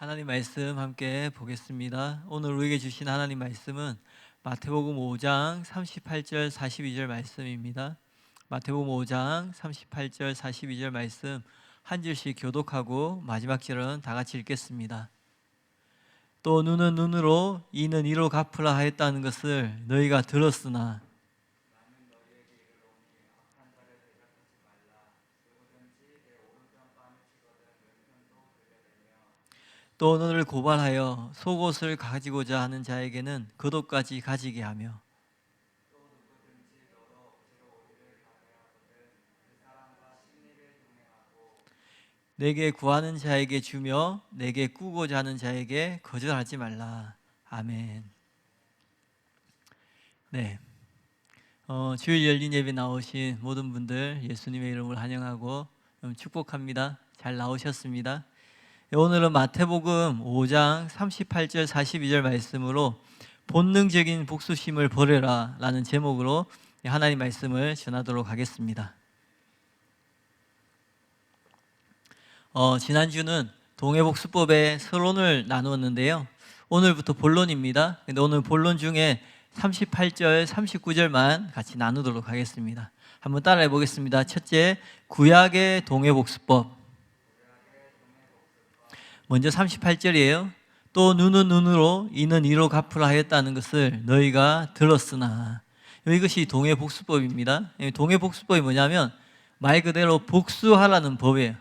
하나님 말씀 함께 보겠습니다. 오늘 우리에게 주신 하나님 말씀은 마태복음 5장 38절 42절 말씀입니다. 마태복음 5장 38절 42절 말씀 한 절씩 교독하고 마지막 절은 다 같이 읽겠습니다. 또 눈은 눈으로 이는 이로 갚으라 하였다는 것을 너희가 들었으나 또 너를 고발하여 속옷을 가지고자 하는 자에게는 겉옷까지 가지게 하며 내게 구하는 자에게 주며 내게 꾸고자 하는 자에게 거절하지 말라. 아멘. 네, 주일 열린 예배 나오신 모든 분들 예수님의 이름으로 환영하고 축복합니다. 잘 나오셨습니다. 오늘은 마태복음 5장 38절 42절 말씀으로 본능적인 복수심을 버려라 라는 제목으로 하나님 말씀을 전하도록 하겠습니다. 지난주는 동해복수법의 서론을 나누었는데요, 오늘부터 본론입니다. 근데 오늘 본론 중에 38절 39절만 같이 나누도록 하겠습니다. 한번 따라해 보겠습니다. 첫째, 구약의 동해복수법. 먼저 38절이에요. 또 눈은 눈으로 이는 이로 갚으라 하였다는 것을 너희가 들었으나. 이것이 동해복수법입니다. 동해복수법이 뭐냐면 말 그대로 복수하라는 법이에요.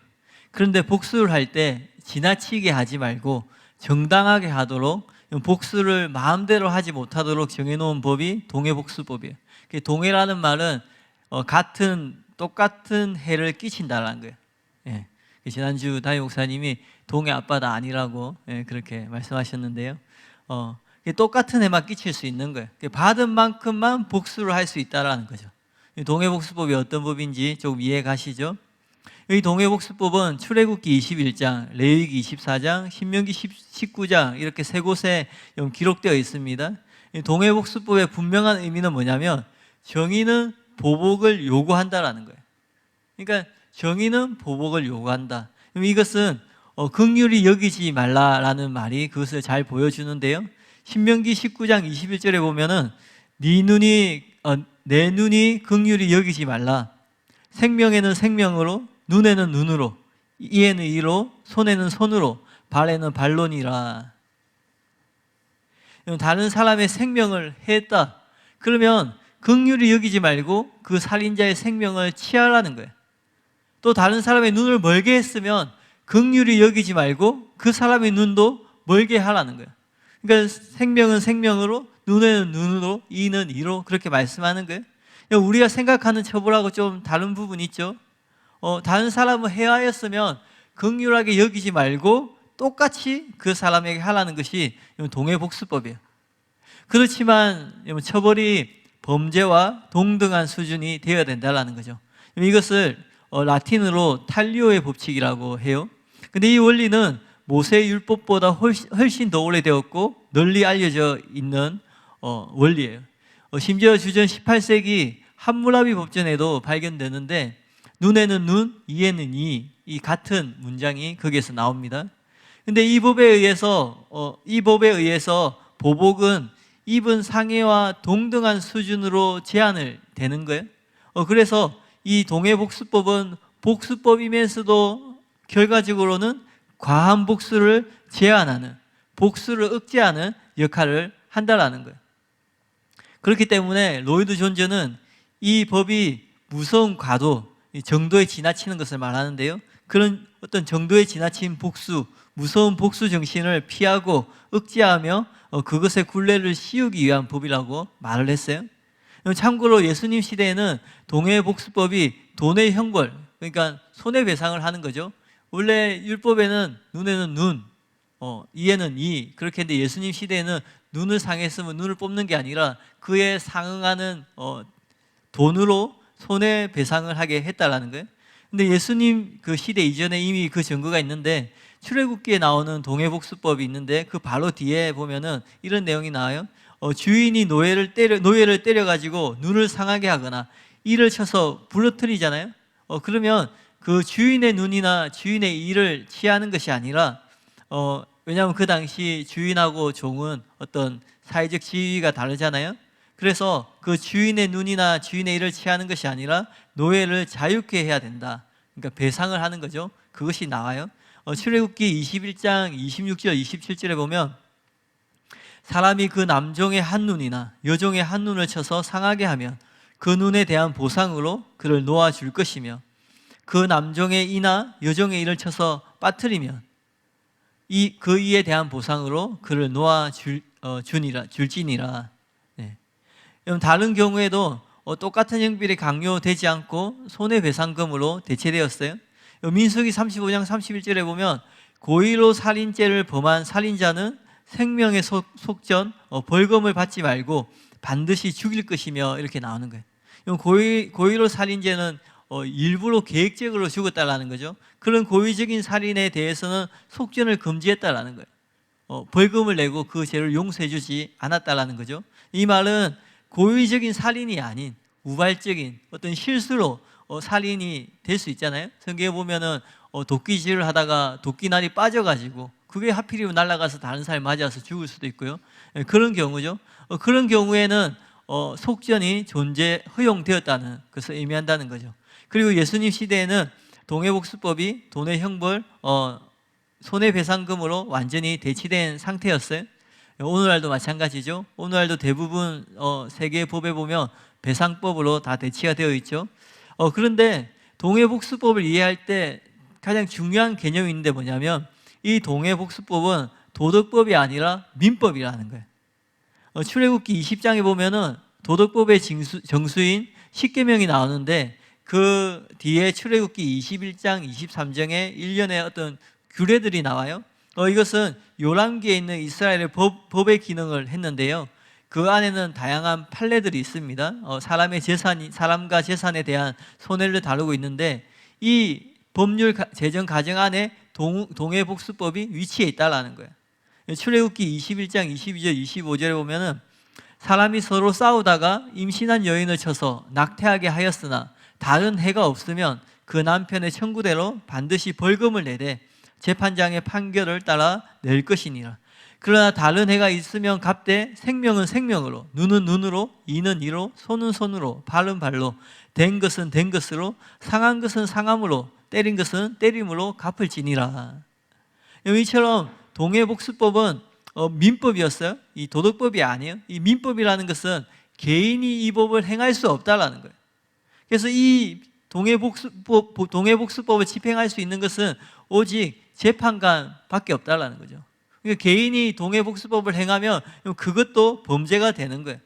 그런데 복수를 할 때 지나치게 하지 말고 정당하게 하도록, 복수를 마음대로 하지 못하도록 정해놓은 법이 동해복수법이에요. 동해라는 말은 똑같은 해를 끼친다는 거예요. 예. 지난주 담임 목사님이 동해 앞바다 아니라고 그렇게 말씀하셨는데요, 똑같은 해만 끼칠 수 있는 거예요. 받은 만큼만 복수를 할 수 있다는 거죠. 동해복수법이 어떤 법인지 조금 이해 가시죠? 이 동해복수법은 출애굽기 21장, 레위기 24장, 신명기 19장 이렇게 세 곳에 기록되어 있습니다. 이 동해복수법의 분명한 의미는 뭐냐면 정의는 보복을 요구한다라는 거예요. 그러니까 정의는 보복을 요구한다. 이것은 긍휼히 여기지 말라라는 말이 그것을 잘 보여주는데요, 신명기 19장 21절에 보면은 내 눈이 긍휼히 여기지 말라. 생명에는 생명으로, 눈에는 눈으로, 이에는 이로, 손에는 손으로, 발에는 발로니라. 다른 사람의 생명을 해했다 그러면 긍휼히 여기지 말고 그 살인자의 생명을 취하라는 거예요. 또 다른 사람의 눈을 멀게 했으면 긍휼히 여기지 말고 그 사람의 눈도 멀게 하라는 거예요. 그러니까 생명은 생명으로, 눈에는 눈으로, 이는 이로 그렇게 말씀하는 거예요. 우리가 생각하는 처벌하고 좀 다른 부분이 있죠. 다른 사람을 해하였으면 긍휼하게 여기지 말고 똑같이 그 사람에게 하라는 것이 동해복수법이에요. 그렇지만 처벌이 범죄와 동등한 수준이 되어야 된다는 거죠. 이것을 라틴어로 탈리오의 법칙이라고 해요. 근데 이 원리는 모세의 율법보다 훨씬 더 오래되었고 널리 알려져 있는 원리예요. 심지어 주전 18세기 함무라비 법전에도 발견되는데 눈에는 눈, 이에는 이 같은 문장이 거기에서 나옵니다. 근데 이 법에 의해서 보복은 입은 상해와 동등한 수준으로 제한을 되는 거예요. 그래서 이 동해복수법은 복수법이면서도 결과적으로는 과한 복수를 제한하는, 복수를 억제하는 역할을 한다는 거예요. 그렇기 때문에 로이드 존저는 이 법이 무서운 과도, 정도에 지나치는 것을 말하는데요, 그런 어떤 정도에 지나친 복수, 무서운 복수 정신을 피하고 억제하며 그것의 굴레를 씌우기 위한 법이라고 말을 했어요. 참고로 예수님 시대에는 동해복수법이 돈의 형벌, 그러니까 손해배상을 하는 거죠. 원래 율법에는 눈에는 눈, 이에는 이 그렇게 했는데 예수님 시대에는 눈을 상했으면 눈을 뽑는 게 아니라 그에 상응하는 돈으로 손해배상을 하게 했다라는 거예요. 근데 예수님 그 시대 이전에 이미 그 증거가 있는데 출애굽기에 나오는 동해복수법이 있는데 그 바로 뒤에 보면은 이런 내용이 나와요. 주인이 노예를 때려가지고 눈을 상하게 하거나 이를 쳐서 부러뜨리잖아요. 그러면 그 주인의 눈이나 주인의 이를 취하는 것이 아니라 왜냐하면 그 당시 주인하고 종은 어떤 사회적 지위가 다르잖아요. 그래서 그 주인의 눈이나 주인의 일을 취하는 것이 아니라 노예를 자유케 해야 된다. 그러니까 배상을 하는 거죠. 그것이 나와요. 출애굽기 21장 26절 27절에 보면 사람이 그 남종의 한 눈이나 여종의 한 눈을 쳐서 상하게 하면 그 눈에 대한 보상으로 그를 놓아줄 것이며 그 남종의 이나 여종의 이를 쳐서 빠뜨리면 그 이에 대한 보상으로 그를 줄지니라. 네. 다른 경우에도 똑같은 형벌이 강요되지 않고 손해배상금으로 대체되었어요. 민수기 35장 31절에 보면 고의로 살인죄를 범한 살인자는 생명의 속전, 벌금을 받지 말고 반드시 죽일 것이며 이렇게 나오는 거예요. 고의로 살인죄는 일부러 계획적으로 죽었다라는 거죠. 그런 고의적인 살인에 대해서는 속전을 금지했다라는 거예요. 벌금을 내고 그 죄를 용서해 주지 않았다라는 거죠. 이 말은 고의적인 살인이 아닌 우발적인 어떤 실수로 살인이 될 수 있잖아요. 성경에 보면은 도끼질을 하다가 도끼날이 빠져가지고 그게 하필이면 날아가서 다른 사람이 맞아서 죽을 수도 있고요. 그런 경우죠. 그런 경우에는 속전이 허용되었다는 것을 의미한다는 거죠. 그리고 예수님 시대에는 동해복수법이 돈의 형벌, 손해배상금으로 완전히 대치된 상태였어요. 오늘날도 마찬가지죠. 오늘날도 대부분 세계 법에 보면 배상법으로 다 대치가 되어 있죠. 그런데 동해복수법을 이해할 때 가장 중요한 개념이 있는데 뭐냐면 이 동해복수법은 도덕법이 아니라 민법이라는 거예요. 출애굽기 20장에 보면은 도덕법의 정수인 십계명이 나오는데 그 뒤에 출애굽기 21장 23장에 일련의 어떤 규례들이 나와요. 이것은 요람기에 있는 이스라엘의 법의 기능을 했는데요. 그 안에는 다양한 판례들이 있습니다. 사람과 재산에 대한 손해를 다루고 있는데 이 법률 제정 과정 안에 동해복수법이 위치해 있다라는 거예요. 출애굽기 21장 22절 25절에 보면은 사람이 서로 싸우다가 임신한 여인을 쳐서 낙태하게 하였으나 다른 해가 없으면 그 남편의 청구대로 반드시 벌금을 내되 재판장의 판결을 따라 낼 것이니라. 그러나 다른 해가 있으면 갚되 생명은 생명으로, 눈은 눈으로, 이는 이로, 손은 손으로, 발은 발로, 된 것은 된 것으로, 상한 것은 상함으로, 때린 것은 때림으로 갚을지니라. 이처럼 동해복수법은 민법이었어요. 이 도덕법이 아니에요. 이 민법이라는 것은 개인이 이 법을 행할 수 없다라는 거예요. 그래서 이 동해복수법을 집행할 수 있는 것은 오직 재판관밖에 없다라는 거죠. 그러니까 개인이 동해복수법을 행하면 그것도 범죄가 되는 거예요.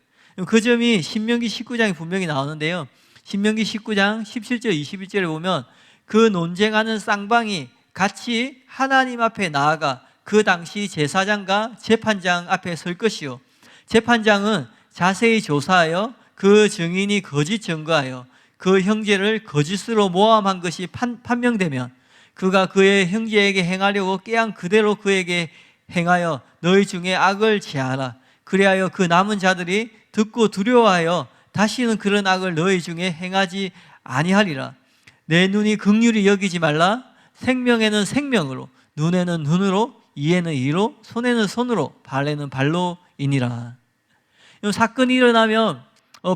그 점이 신명기 19장에 분명히 나오는데요. 신명기 19장 17절 21절에 보면 그 논쟁하는 쌍방이 같이 하나님 앞에 나아가 그 당시 제사장과 재판장 앞에 설 것이요 재판장은 자세히 조사하여 그 증인이 거짓 증거하여 그 형제를 거짓으로 모함한 것이 판명되면 그가 그의 형제에게 행하려고 깨한 그대로 그에게 행하여 너희 중에 악을 제하라. 그리하여 그 남은 자들이 듣고 두려워하여 다시는 그런 악을 너희 중에 행하지 아니하리라. 내 눈이 긍휼히 여기지 말라. 생명에는 생명으로, 눈에는 눈으로, 이에는 이로, 손에는 손으로, 발에는 발로이니라. 이 사건이 일어나면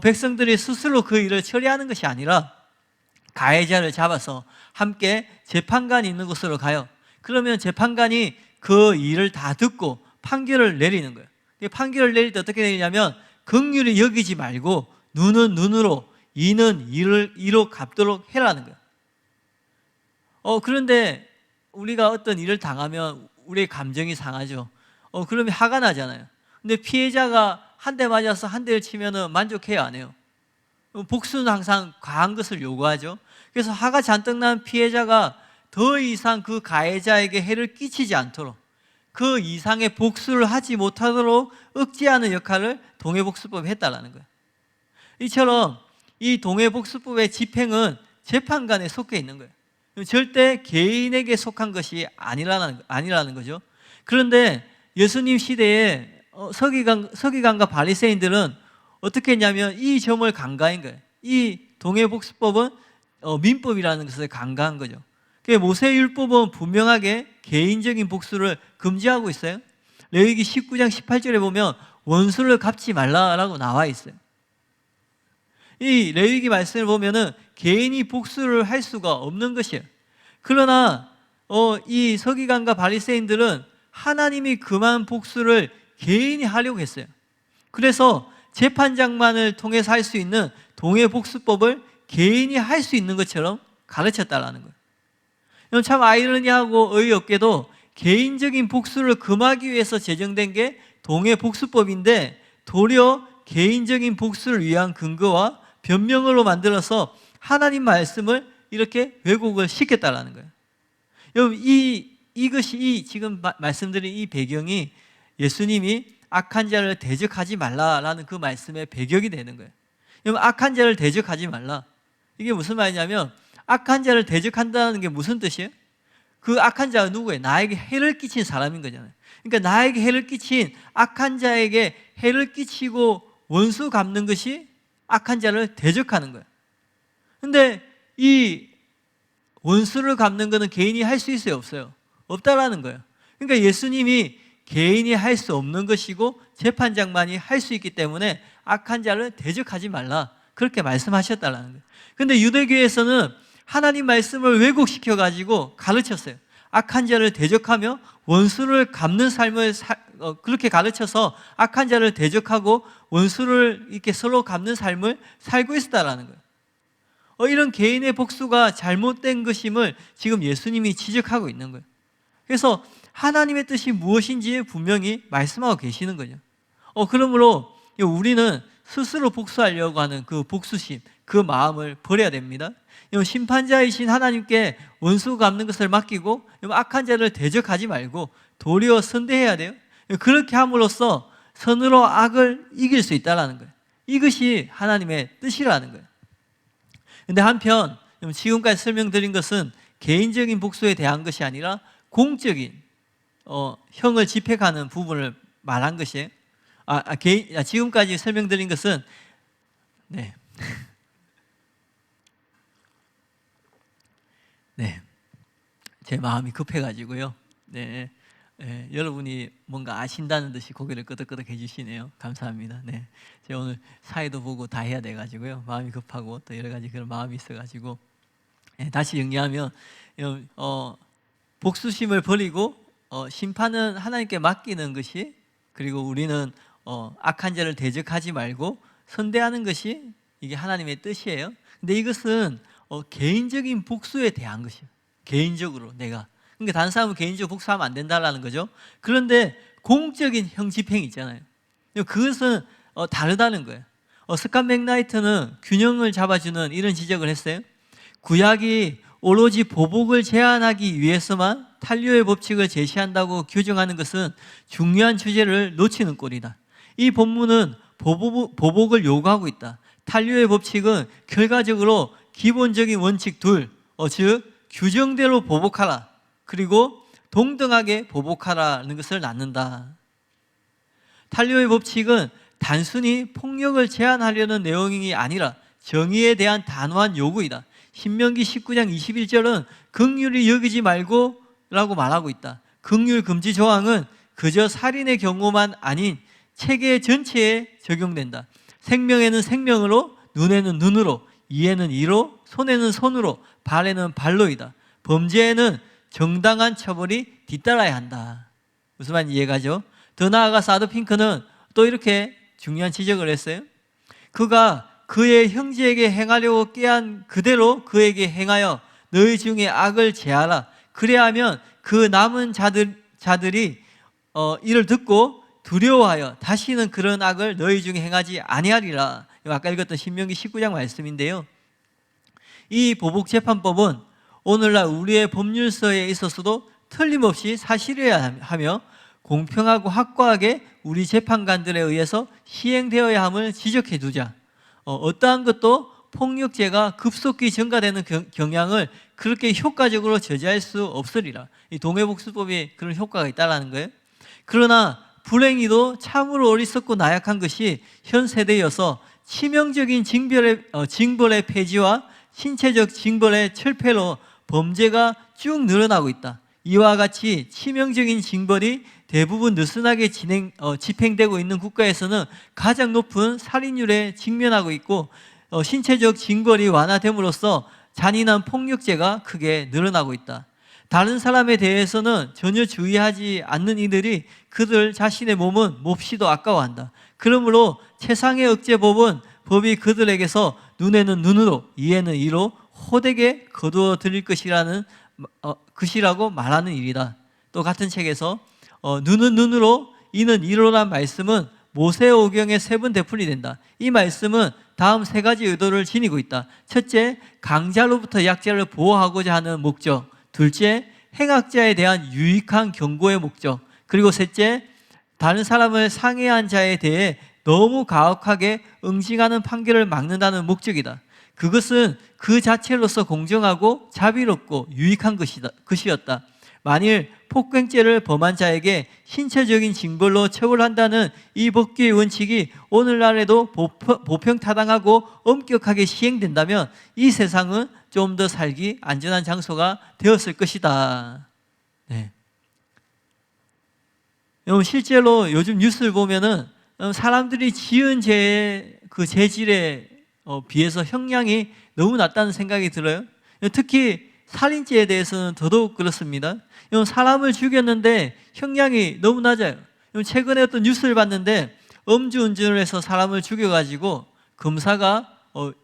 백성들이 스스로 그 일을 처리하는 것이 아니라 가해자를 잡아서 함께 재판관이 있는 곳으로 가요. 그러면 재판관이 그 일을 다 듣고 판결을 내리는 거예요. 판결을 내릴 때 어떻게 내리냐면 긍휼히 여기지 말고 눈은 눈으로, 이는 이로 갚도록 해라는 거예요. 그런데 우리가 어떤 일을 당하면 우리의 감정이 상하죠. 그러면 화가 나잖아요. 근데 피해자가 한 대 맞아서 한 대를 치면은 만족해요, 안 해요? 복수는 항상 과한 것을 요구하죠. 그래서 화가 잔뜩 난 피해자가 더 이상 그 가해자에게 해를 끼치지 않도록 그 이상의 복수를 하지 못하도록 억제하는 역할을 동해복수법이 했다라는 거예요. 이처럼 이 동해복수법의 집행은 재판관에 속해 있는 거예요. 절대 개인에게 속한 것이 아니라는 거죠. 그런데 예수님 시대에 서기관과 바리새인들은 어떻게 했냐면 이 점을 간과한 거예요. 이 동해복수법은 민법이라는 것을 간과한 거죠. 모세율법은 분명하게 개인적인 복수를 금지하고 있어요. 레위기 19장 18절에 보면 원수를 갚지 말라라고 나와 있어요. 이 레위기 말씀을 보면은 개인이 복수를 할 수가 없는 것이에요. 그러나 이 서기관과 바리새인들은 하나님이 금한 복수를 개인이 하려고 했어요. 그래서 재판장만을 통해서 할 수 있는 동해복수법을 개인이 할 수 있는 것처럼 가르쳤다라는 거예요. 참 아이러니하고 어이없게도 개인적인 복수를 금하기 위해서 제정된 게 동해복수법인데 도리어 개인적인 복수를 위한 근거와 변명으로 만들어서 하나님 말씀을 이렇게 왜곡을 시켰다라는 거예요. 여러분, 이것이 지금 말씀드린 이 배경이 예수님이 악한 자를 대적하지 말라라는 그 말씀의 배경이 되는 거예요. 여러분, 악한 자를 대적하지 말라. 이게 무슨 말이냐면 악한 자를 대적한다는 게 무슨 뜻이에요? 그 악한 자가 누구예요? 나에게 해를 끼친 사람인 거잖아요. 그러니까 나에게 해를 끼친 악한 자에게 해를 끼치고 원수 갚는 것이 악한 자를 대적하는 거예요. 근데 이 원수를 갚는 것은 개인이 할 수 있어요? 없어요? 없다라는 거예요. 그러니까 예수님이 개인이 할 수 없는 것이고 재판장만이 할 수 있기 때문에 악한 자를 대적하지 말라, 그렇게 말씀하셨다라는 거예요. 근데 유대교에서는 하나님 말씀을 왜곡시켜가지고 가르쳤어요. 악한 자를 대적하며 원수를 갚는 삶을 그렇게 가르쳐서 악한 자를 대적하고 원수를 이렇게 서로 갚는 삶을 살고 있었다라는 거예요. 이런 개인의 복수가 잘못된 것임을 지금 예수님이 지적하고 있는 거예요. 그래서 하나님의 뜻이 무엇인지 분명히 말씀하고 계시는 거죠. 그러므로 우리는 스스로 복수하려고 하는 그 복수심, 그 마음을 버려야 됩니다. 심판자이신 하나님께 원수 갚는 것을 맡기고 악한 자를 대적하지 말고 도리어 선대해야 돼요. 그렇게 함으로써 선으로 악을 이길 수 있다는 거예요. 이것이 하나님의 뜻이라는 거예요. 그런데 한편 지금까지 설명드린 것은 개인적인 복수에 대한 것이 아니라 공적인 형을 집행하는 부분을 말한 것이에요. 지금까지 설명드린 것은 네. 제 마음이 급해가지고요. 여러분이 뭔가 아신다는 듯이 고개를 끄덕끄덕 해주시네요. 감사합니다. 제가 오늘 사회도 보고 다 해야 돼가지고요. 마음이 급하고 또 여러 가지 그런 마음이 있어가지고 다시 정리하면 복수심을 버리고 심판은 하나님께 맡기는 것이, 그리고 우리는 악한 자를 대적하지 말고 선대하는 것이 이게 하나님의 뜻이에요. 근데 이것은 개인적인 복수에 대한 것이에요. 개인적으로 내가. 그러니까 다른 사람은 개인적으로 복수하면 안 된다는 거죠. 그런데 공적인 형 집행이 있잖아요. 그것은 다르다는 거예요. 스캇 맥나이트는 균형을 잡아주는 이런 지적을 했어요. 구약이 오로지 보복을 제한하기 위해서만 탄류의 법칙을 제시한다고 규정하는 것은 중요한 주제를 놓치는 꼴이다. 이 본문은 보복을 요구하고 있다. 탄류의 법칙은 결과적으로 기본적인 원칙 둘, 즉 규정대로 보복하라, 그리고 동등하게 보복하라는 것을 낳는다. 탄류의 법칙은 단순히 폭력을 제한하려는 내용이 아니라 정의에 대한 단호한 요구이다. 신명기 19장 21절은 긍휼히 여기지 말고 라고 말하고 있다. 긍휼 금지 조항은 그저 살인의 경우만 아닌 체계 전체에 적용된다. 생명에는 생명으로, 눈에는 눈으로, 이에는 이로, 손에는 손으로, 발에는 발로이다. 범죄에는 정당한 처벌이 뒤따라야 한다. 무슨 말인지 이해가죠? 더 나아가서 아더 핑크는 또 이렇게 중요한 지적을 했어요. 그가 그의 형제에게 행하려고 꾀한 그대로 그에게 행하여 너희 중에 악을 제하라. 그래야 하면 그 남은 자들이 이를 듣고 두려워하여 다시는 그런 악을 너희 중에 행하지 아니하리라. 아까 읽었던 신명기 19장 말씀인데요. 이 보복재판법은 오늘날 우리의 법률서에 있어서도 틀림없이 사실이어야 하며 공평하고 확고하게 우리 재판관들에 의해서 시행되어야 함을 지적해 두자. 어떠한 것도 폭력죄가 급속히 증가되는 경향을 그렇게 효과적으로 저지할 수 없으리라. 이 동해복수법에 그런 효과가 있다는 거예요. 그러나 불행히도 참으로 어리석고 나약한 것이 현 세대여서 치명적인 징벌의 폐지와 신체적 징벌의 철폐로 범죄가 쭉 늘어나고 있다. 이와 같이 치명적인 징벌이 대부분 느슨하게 집행되고 있는 국가에서는 가장 높은 살인율에 직면하고 있고, 신체적 징벌이 완화됨으로써 잔인한 폭력죄가 크게 늘어나고 있다. 다른 사람에 대해서는 전혀 주의하지 않는 이들이 그들 자신의 몸은 몹시도 아까워한다. 그러므로 최상의 억제법은 법이 그들에게서 눈에는 눈으로, 이에는 이로 호되게 거두어 드릴 것이라고 말하는 일이다. 또 같은 책에서 눈은 눈으로, 이는 이로란 말씀은 모세오경에 3번 되풀이 된다. 이 말씀은 다음 3가지 의도를 지니고 있다. 첫째, 강자로부터 약자를 보호하고자 하는 목적. 둘째, 행악자에 대한 유익한 경고의 목적. 그리고 셋째, 다른 사람을 상해한 자에 대해 너무 가혹하게 응징하는 판결을 막는다는 목적이다. 그것은 그 자체로서 공정하고 자비롭고 유익한 것이었다. 만일 폭행죄를 범한 자에게 신체적인 징벌로 처벌한다는 이 법규의 원칙이 오늘날에도 보편타당하고 엄격하게 시행된다면 이 세상은 좀 더 살기 안전한 장소가 되었을 것이다. 네. 실제로 요즘 뉴스를 보면은 사람들이 지은 죄의 그 죄질에 비해서 형량이 너무 낮다는 생각이 들어요. 특히 살인죄에 대해서는 더더욱 그렇습니다. 사람을 죽였는데 형량이 너무 낮아요. 최근에 어떤 뉴스를 봤는데 음주운전을 해서 사람을 죽여가지고 검사가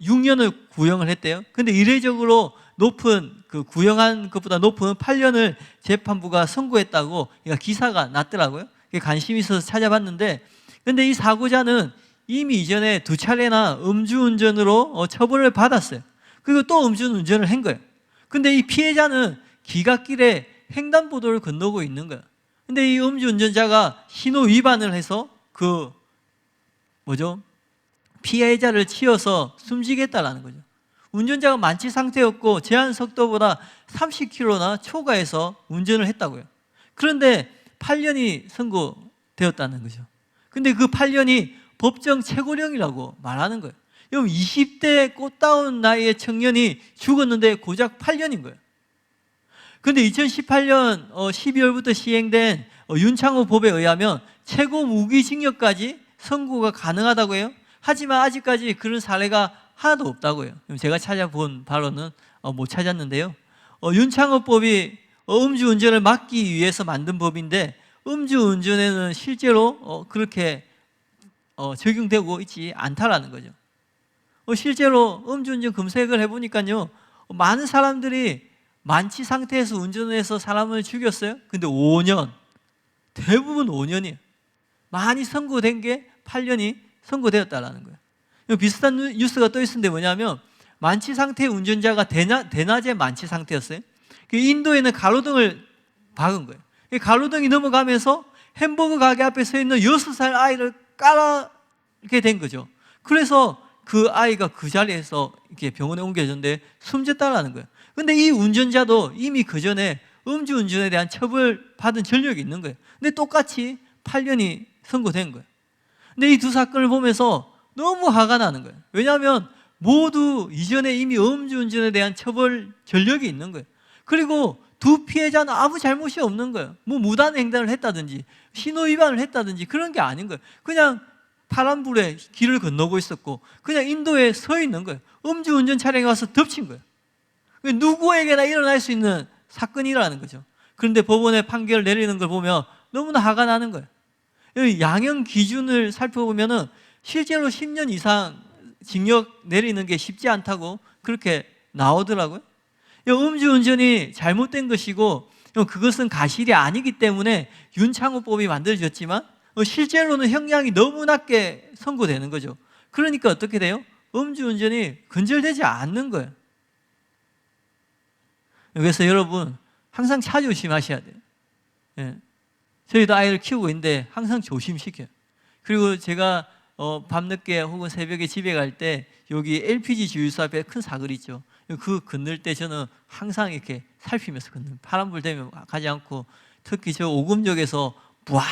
6년을 구형을 했대요. 근데 이례적으로 높은, 그 구형한 것보다 높은 8년을 재판부가 선고했다고 기사가 났더라고요. 관심이 있어서 찾아봤는데, 근데 이 사고자는 이미 이전에 2차례나 음주운전으로 처벌을 받았어요. 그리고 또 음주운전을 한 거예요. 근데 이 피해자는 기갓길에 횡단보도를 건너고 있는 거예요. 근데 이 음주운전자가 신호 위반을 해서 피해자를 치어서 숨지게 했다는 거죠. 운전자가 만취 상태였고 제한 속도보다 30km나 초과해서 운전을 했다고요. 그런데 8년이 선고되었다는 거죠. 근데 그 8년이 법정 최고령이라고 말하는 거예요. 여러분, 20대 꽃다운 나이의 청년이 죽었는데 고작 8년인 거예요. 그런데 2018년 12월부터 시행된 윤창호 법에 의하면 최고 무기징역까지 선고가 가능하다고 해요. 하지만 아직까지 그런 사례가 하나도 없다고 해요. 제가 찾아본 바로는 못 찾았는데요. 윤창호법이 음주운전을 막기 위해서 만든 법인데 음주운전에는 실제로 그렇게 적용되고 있지 않다라는 거죠. 실제로 음주운전 검색을 해보니까요, 많은 사람들이 만취 상태에서 운전해서 사람을 죽였어요. 근데 5년, 대부분 5년이에요. 많이 선고된 게 8년이 선고되었다라는 거예요. 비슷한 뉴스가 또 있었는데 뭐냐면, 만취 상태의 운전자가 대낮에 만취 상태였어요. 인도에는 가로등을 박은 거예요. 가로등이 넘어가면서 햄버거 가게 앞에 서 있는 6살 아이를 깔게 된 거죠. 그래서 그 아이가 그 자리에서 이렇게 병원에 옮겨졌는데 숨졌다라는 거예요. 근데 이 운전자도 이미 그 전에 음주운전에 대한 처벌받은 전력이 있는 거예요. 근데 똑같이 8년이 선고된 거예요. 근데 이 두 사건을 보면서 너무 화가 나는 거예요. 왜냐하면 모두 이전에 이미 음주운전에 대한 처벌 전력이 있는 거예요. 그리고 두 피해자는 아무 잘못이 없는 거예요. 뭐 무단 횡단을 했다든지 신호 위반을 했다든지 그런 게 아닌 거예요. 그냥 파란불에 길을 건너고 있었고 그냥 인도에 서 있는 거예요. 음주운전 차량이 와서 덮친 거예요. 누구에게나 일어날 수 있는 사건이라는 거죠. 그런데 법원의 판결을 내리는 걸 보면 너무나 화가 나는 거예요. 양형 기준을 살펴보면 실제로 10년 이상 징역 내리는 게 쉽지 않다고 그렇게 나오더라고요. 음주운전이 잘못된 것이고 그것은 가실이 아니기 때문에 윤창호법이 만들어졌지만 실제로는 형량이 너무 낮게 선고되는 거죠. 그러니까 어떻게 돼요? 음주운전이 근절되지 않는 거예요. 그래서 여러분 항상 차 조심하셔야 돼요. 예. 저희도 아이를 키우고 있는데 항상 조심시켜요. 그리고 제가 밤늦게 혹은 새벽에 집에 갈 때 여기 LPG 주유소 앞에 큰 사거리 있죠. 그 건널 때 저는 항상 이렇게 살피면서 건너요. 파란불 되면 가지 않고 특히 저 오금역에서 부앙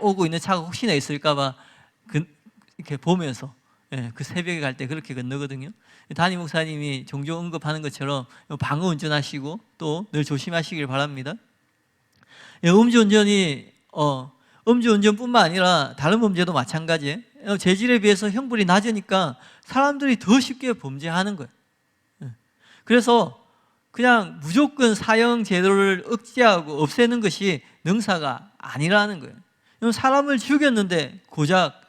오고 있는 차가 혹시나 있을까 봐 이렇게 보면서 예, 그 새벽에 갈 때 그렇게 건너거든요. 담임 목사님이 종종 언급하는 것처럼 방어 운전하시고 또 늘 조심하시길 바랍니다. 예, 음주운전뿐만 아니라 다른 범죄도 마찬가지예요. 재질에 비해서 형벌이 낮으니까 사람들이 더 쉽게 범죄하는 거예요. 예. 그래서 그냥 무조건 사형 제도를 억제하고 없애는 것이 능사가 아니라는 거예요. 사람을 죽였는데 고작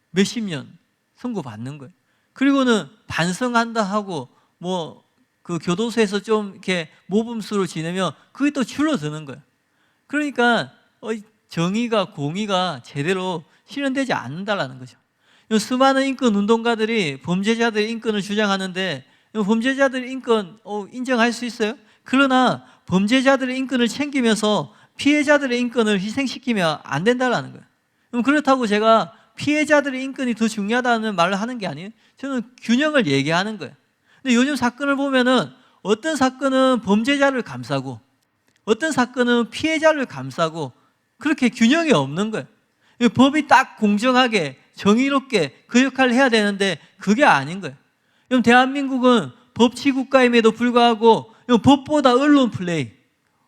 몇십 년 선고받는 거예요. 그리고는 반성한다 하고 그 교도소에서 좀 이렇게 모범수를 지내면 그게 또 줄어드는 거예요. 그러니까 정의가 공의가 제대로 실현되지 않는다라는 거죠. 수많은 인권 운동가들이 범죄자들의 인권을 주장하는데 범죄자들의 인권 인정할 수 있어요? 그러나 범죄자들의 인권을 챙기면서 피해자들의 인권을 희생시키면 안 된다라는 거예요. 그렇다고 제가 피해자들의 인권이 더 중요하다는 말을 하는 게 아니에요. 저는 균형을 얘기하는 거예요. 근데 요즘 사건을 보면은 어떤 사건은 범죄자를 감싸고 어떤 사건은 피해자를 감싸고 그렇게 균형이 없는 거예요. 법이 딱 공정하게 정의롭게 그 역할을 해야 되는데 그게 아닌 거예요. 그럼 대한민국은 법치국가임에도 불구하고 법보다 언론 플레이,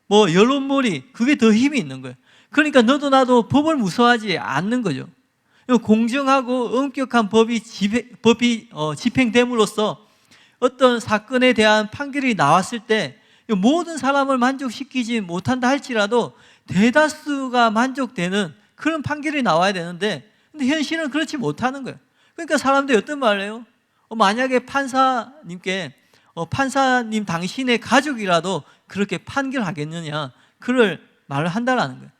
여론몰이 그게 더 힘이 있는 거예요. 그러니까 너도 나도 법을 무서워하지 않는 거죠. 공정하고 엄격한 법이 집행됨으로써 어떤 사건에 대한 판결이 나왔을 때 모든 사람을 만족시키지 못한다 할지라도 대다수가 만족되는 그런 판결이 나와야 되는데 근데 현실은 그렇지 못하는 거예요. 그러니까 사람들이 어떤 말을 해요? 만약에 판사님 당신의 가족이라도 그렇게 판결하겠느냐 그럴 말을 한다라는 거예요.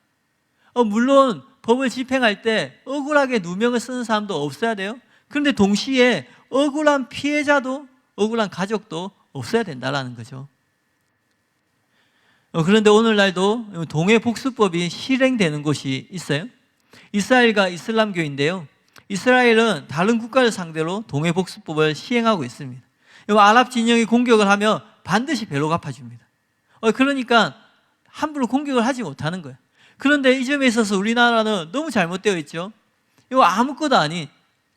물론 법을 집행할 때 억울하게 누명을 쓰는 사람도 없어야 돼요. 그런데 동시에 억울한 피해자도 억울한 가족도 없어야 된다는 거죠. 그런데 오늘날도 동해복수법이 실행되는 곳이 있어요. 이스라엘과 이슬람교인데요. 이스라엘은 다른 국가를 상대로 동해복수법을 시행하고 있습니다. 아랍 진영이 공격을 하면 반드시 배로 갚아줍니다. 그러니까 함부로 공격을 하지 못하는 거예요. 그런데 이 점에 있어서 우리나라는 너무 잘못되어 있죠. 이거 아무것도 아닌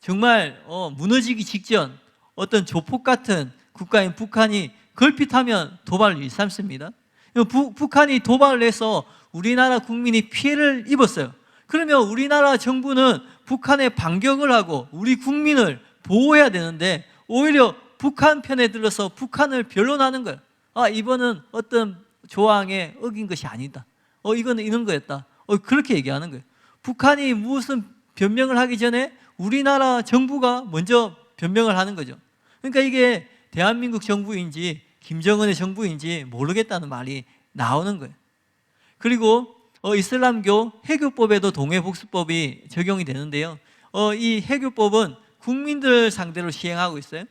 정말 무너지기 직전 어떤 조폭 같은 국가인 북한이 걸핏하면 도발을 일삼습니다. 북한이 도발을 해서 우리나라 국민이 피해를 입었어요. 그러면 우리나라 정부는 북한에 반격을 하고 우리 국민을 보호해야 되는데 오히려 북한 편에 들어서 북한을 변론하는 거예요. 이번은 어떤 조항에 어긴 것이 아니다. 이거는 이런 거였다. 그렇게 얘기하는 거예요. 북한이 무슨 변명을 하기 전에 우리나라 정부가 먼저 변명을 하는 거죠. 그러니까 이게 대한민국 정부인지 김정은의 정부인지 모르겠다는 말이 나오는 거예요. 그리고 이슬람교 해교법에도 동해복수법이 적용이 되는데요. 이 해교법은 국민들 상대로 시행하고 있어요.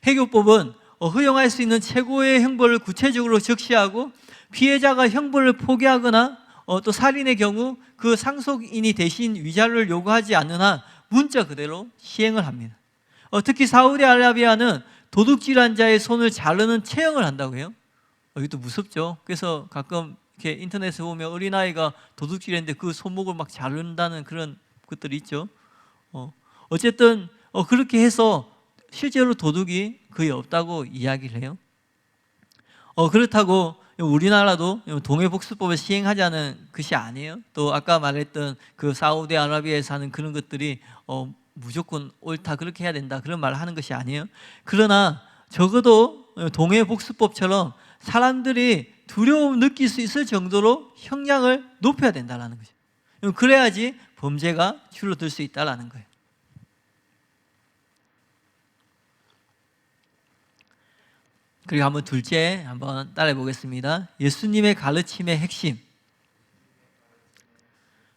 해교법은 허용할 수 있는 최고의 형벌을 구체적으로 적시하고 피해자가 형벌을 포기하거나 또 살인의 경우 그 상속인이 대신 위자료를 요구하지 않는 한 문자 그대로 시행을 합니다. 특히 사우디아라비아는 도둑질한 자의 손을 자르는 체형을 한다고 해요. 이것도 무섭죠. 그래서 가끔 이렇게 인터넷에 보면 어린아이가 도둑질했는데 그 손목을 막 자른다는 그런 것들이 있죠. 어쨌든 그렇게 해서 실제로 도둑이 거의 없다고 이야기를 해요. 그렇다고 우리나라도 동해복수법을 시행하자는 것이 아니에요. 또 아까 말했던 그 사우디아라비아에서 하는 그런 것들이 무조건 옳다 그렇게 해야 된다 그런 말을 하는 것이 아니에요. 그러나 적어도 동해복수법처럼 사람들이 두려움 느낄 수 있을 정도로 형량을 높여야 된다는 거죠. 그래야지 범죄가 줄어들 수 있다는 거예요. 그리고 한번 둘째 한번 따라해 보겠습니다. 예수님의 가르침의 핵심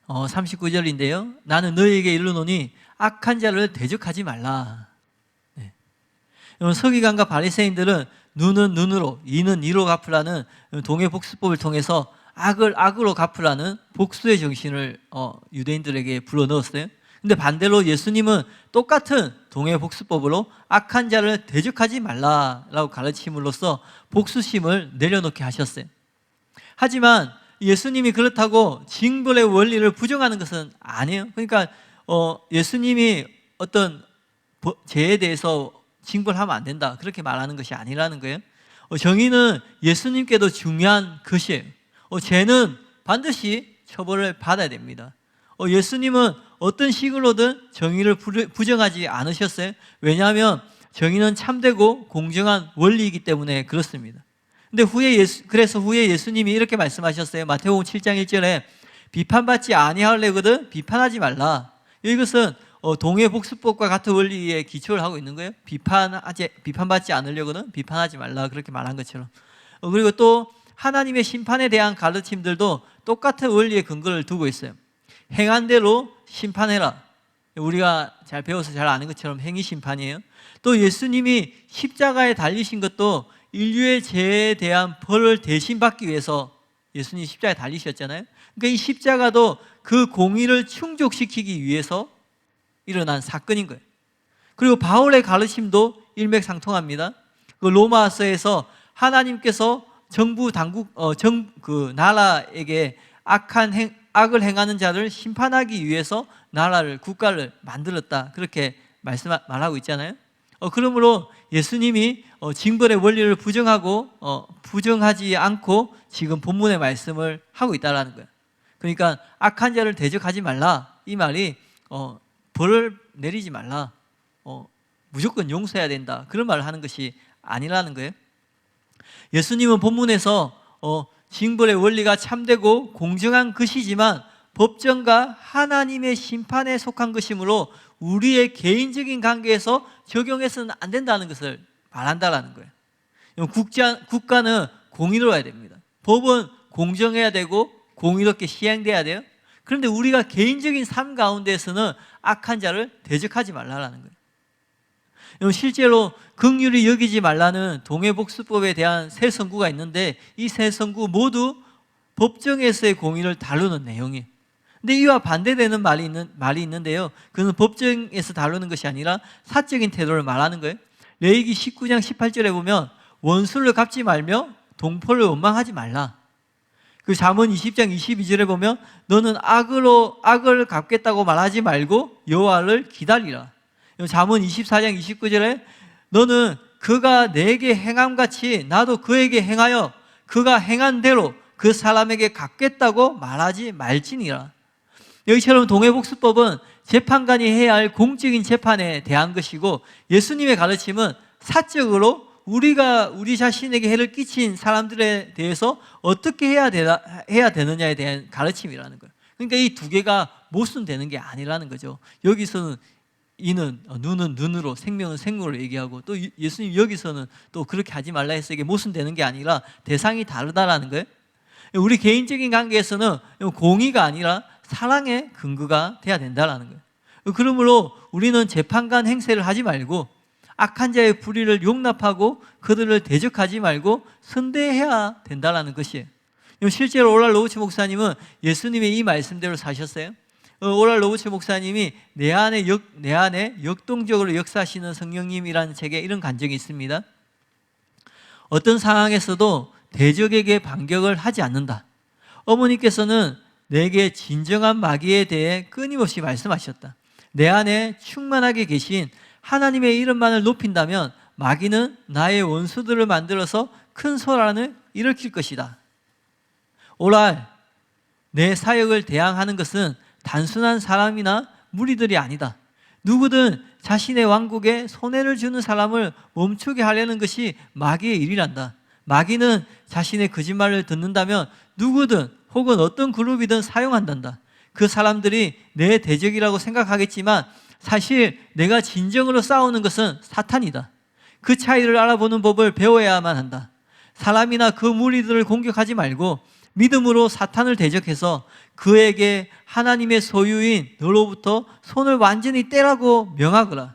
39절인데요. 나는 너희에게 이르노니 악한 자를 대적하지 말라. 네. 서기관과 바리새인들은 눈은 눈으로 이는 이로 갚으라는 동해복수법을 통해서 악을 악으로 갚으라는 복수의 정신을 유대인들에게 불어넣었어요. 근데 반대로 예수님은 똑같은 동해복수법으로 악한 자를 대적하지 말라라고 가르침으로써 복수심을 내려놓게 하셨어요. 하지만 예수님이 그렇다고 징벌의 원리를 부정하는 것은 아니에요. 그러니까 예수님이 어떤 죄에 대해서 징벌하면 안 된다, 그렇게 말하는 것이 아니라는 거예요. 정의는 예수님께도 중요한 것이에요. 죄는 반드시 처벌을 받아야 됩니다. 예수님은 어떤 식으로든 정의를 부정하지 않으셨어요. 왜냐하면 정의는 참되고 공정한 원리이기 때문에 그렇습니다. 근데 그래서 후에 예수님이 이렇게 말씀하셨어요. 마태복음 7장 1절에 비판받지 아니하려거든 비판하지 말라. 이것은 동해복수법과 같은 원리에 기초를 하고 있는 거예요. 비판받지 않으려거든 비판하지 말라, 그렇게 말한 것처럼. 그리고 또 하나님의 심판에 대한 가르침들도 똑같은 원리에 근거를 두고 있어요. 행한 대로 심판해라. 우리가 잘 배워서 잘 아는 것처럼 행위 심판이에요. 또 예수님이 십자가에 달리신 것도 인류의 죄에 대한 벌을 대신 받기 위해서 예수님이 십자가에 달리셨잖아요. 그러니까 이 십자가도 그 공의를 충족시키기 위해서 일어난 사건인 거예요. 그리고 바울의 가르침도 일맥상통합니다. 그 로마서에서 하나님께서 나라에게 악을 행하는 자를 심판하기 위해서 국가를 만들었다, 그렇게 말하고 있잖아요. 그러므로 예수님이 징벌의 원리를 부정하지 않고 지금 본문의 말씀을 하고 있다는 거예요. 그러니까 악한 자를 대적하지 말라, 이 말이 벌을 내리지 말라, 무조건 용서해야 된다, 그런 말을 하는 것이 아니라는 거예요. 예수님은 본문에서 징벌의 원리가 참되고 공정한 것이지만 법정과 하나님의 심판에 속한 것이므로 우리의 개인적인 관계에서 적용해서는 안 된다는 것을 말한다는 거예요. 국가는 공의로워야 됩니다. 법은 공정해야 되고 공의롭게 시행돼야 돼요. 그런데 우리가 개인적인 삶 가운데에서는 악한 자를 대적하지 말라는 거예요. 실제로 긍휼히 여기지 말라는 동해복수법에 대한 세 선구가 있는데 이 세 선구 모두 법정에서의 공의를 다루는 내용이에요. 근데 이와 반대되는 말이 있는데요. 그는 법정에서 다루는 것이 아니라 사적인 태도를 말하는 거예요. 레위기 19장 18절에 보면 원수를 갚지 말며 동포를 원망하지 말라. 그 잠언 20장 22절에 보면 너는 악을 갚겠다고 말하지 말고 여호와를 기다리라. 잠언 24장 29절에 너는 그가 내게 행함같이 나도 그에게 행하여 그가 행한 대로 그 사람에게 갚겠다고 말하지 말지니라. 여기처럼 동해복수법은 재판관이 해야 할 공적인 재판에 대한 것이고 예수님의 가르침은 사적으로 우리가 우리 자신에게 해를 끼친 사람들에 대해서 어떻게 해야 되느냐에 대한 가르침이라는 거예요. 그러니까 이 두 개가 모순되는 게 아니라는 거죠. 여기서는 눈은 눈으로, 생명은 생명으로 얘기하고 또 예수님 여기서는 또 그렇게 하지 말라 해서 이게 모순되는 게 아니라 대상이 다르다라는 거예요. 우리 개인적인 관계에서는 공의가 아니라 사랑의 근거가 돼야 된다는 거예요. 그러므로 우리는 재판관 행세를 하지 말고 악한 자의 불의를 용납하고 그들을 대적하지 말고 선대해야 된다는 것이에요. 실제로 오랄 로우치 목사님은 예수님의 이 말씀대로 사셨어요. 오랄 로우치 목사님이 내 안에 역동적으로 역사하시는 성령님이라는 책에 이런 간증이 있습니다. 어떤 상황에서도 대적에게 반격을 하지 않는다. 어머니께서는 내게 진정한 마귀에 대해 끊임없이 말씀하셨다. 내 안에 충만하게 계신 하나님의 이름만을 높인다면 마귀는 나의 원수들을 만들어서 큰 소란을 일으킬 것이다. 오랄, 내 사역을 대항하는 것은 단순한 사람이나 무리들이 아니다. 누구든 자신의 왕국에 손해를 주는 사람을 멈추게 하려는 것이 마귀의 일이란다. 마귀는 자신의 거짓말을 듣는다면 누구든 혹은 어떤 그룹이든 사용한단다. 그 사람들이 내 대적이라고 생각하겠지만 사실 내가 진정으로 싸우는 것은 사탄이다. 그 차이를 알아보는 법을 배워야만 한다. 사람이나 그 무리들을 공격하지 말고 믿음으로 사탄을 대적해서 그에게 하나님의 소유인 너로부터 손을 완전히 떼라고 명하거라.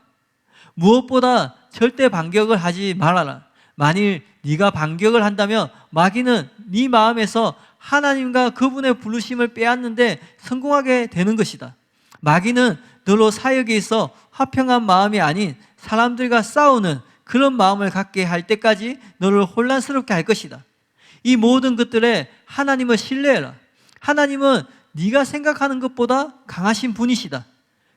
무엇보다 절대 반격을 하지 말아라. 만일 네가 반격을 한다면 마귀는 네 마음에서 하나님과 그분의 부르심을 빼앗는데 성공하게 되는 것이다. 마귀는 너로 사역에 있어 화평한 마음이 아닌 사람들과 싸우는 그런 마음을 갖게 할 때까지 너를 혼란스럽게 할 것이다. 이 모든 것들에 하나님을 신뢰해라. 하나님은 네가 생각하는 것보다 강하신 분이시다.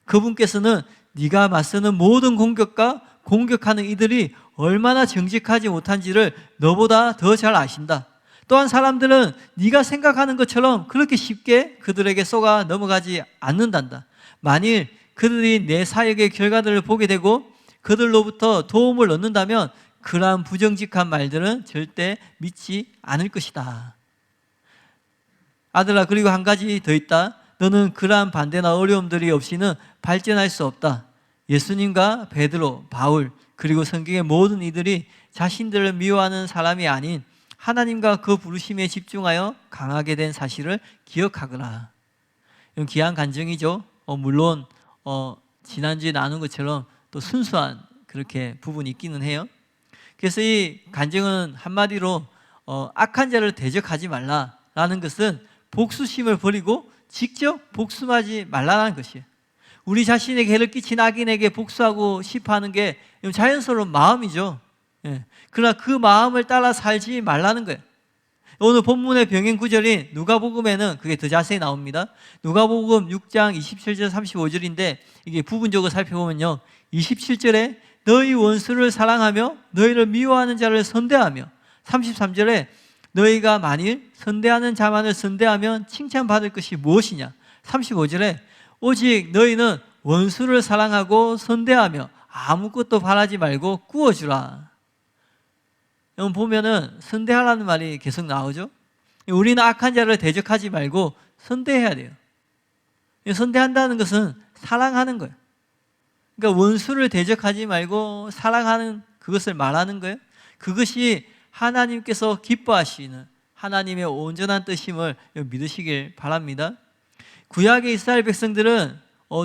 그분께서는 네가 맞서는 모든 공격과 공격하는 이들이 얼마나 정직하지 못한지를 너보다 더 잘 아신다. 또한 사람들은 네가 생각하는 것처럼 그렇게 쉽게 그들에게 속아 넘어가지 않는단다. 만일 그들이 내 사역의 결과들을 보게 되고 그들로부터 도움을 얻는다면 그러한 부정직한 말들은 절대 믿지 않을 것이다. 아들아, 그리고 한 가지 더 있다. 너는 그러한 반대나 어려움들이 없이는 발전할 수 없다. 예수님과 베드로, 바울, 그리고 성경의 모든 이들이 자신들을 미워하는 사람이 아닌 하나님과 그 부르심에 집중하여 강하게 된 사실을 기억하거라. 이건 귀한 간증이죠. 물론 지난주에 나눈 것처럼 또 순수한 그렇게 부분이 있기는 해요. 그래서 이 간증은 한마디로 악한 자를 대적하지 말라라는 것은 복수심을 버리고 직접 복수하지 말라는 것이에요. 우리 자신에게 해를 끼친 악인에게 복수하고 싶어하는 게 자연스러운 마음이죠. 예. 그러나 그 마음을 따라 살지 말라는 거예요. 오늘 본문의 병행 구절인 누가복음에는 그게 더 자세히 나옵니다. 누가복음 6장 27절 35절인데 이게 부분적으로 살펴보면요, 27절에 너희 원수를 사랑하며 너희를 미워하는 자를 선대하며, 33절에 너희가 만일 선대하는 자만을 선대하면 칭찬받을 것이 무엇이냐, 35절에 오직 너희는 원수를 사랑하고 선대하며 아무것도 바라지 말고 구워주라. 여러분 보면은 선대하라는 말이 계속 나오죠. 우리는 악한 자를 대적하지 말고 선대해야 돼요. 선대한다는 것은 사랑하는 거예요. 그러니까 원수를 대적하지 말고 사랑하는 그것을 말하는 거예요. 그것이 하나님께서 기뻐하시는 하나님의 온전한 뜻임을 믿으시길 바랍니다. 구약의 이스라엘 백성들은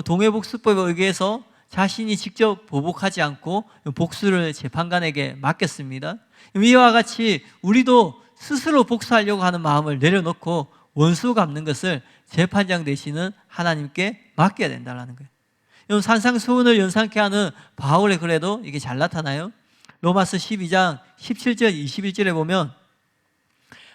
동해복수법에 의해서 자신이 직접 보복하지 않고 복수를 재판관에게 맡겼습니다. 이와 같이 우리도 스스로 복수하려고 하는 마음을 내려놓고 원수 갚는 것을 재판장 되시는 하나님께 맡겨야 된다는 거예요. 산상수훈을 연상케 하는 바울의 글에도 이게 잘 나타나요. 로마서 12장 17절 21절에 보면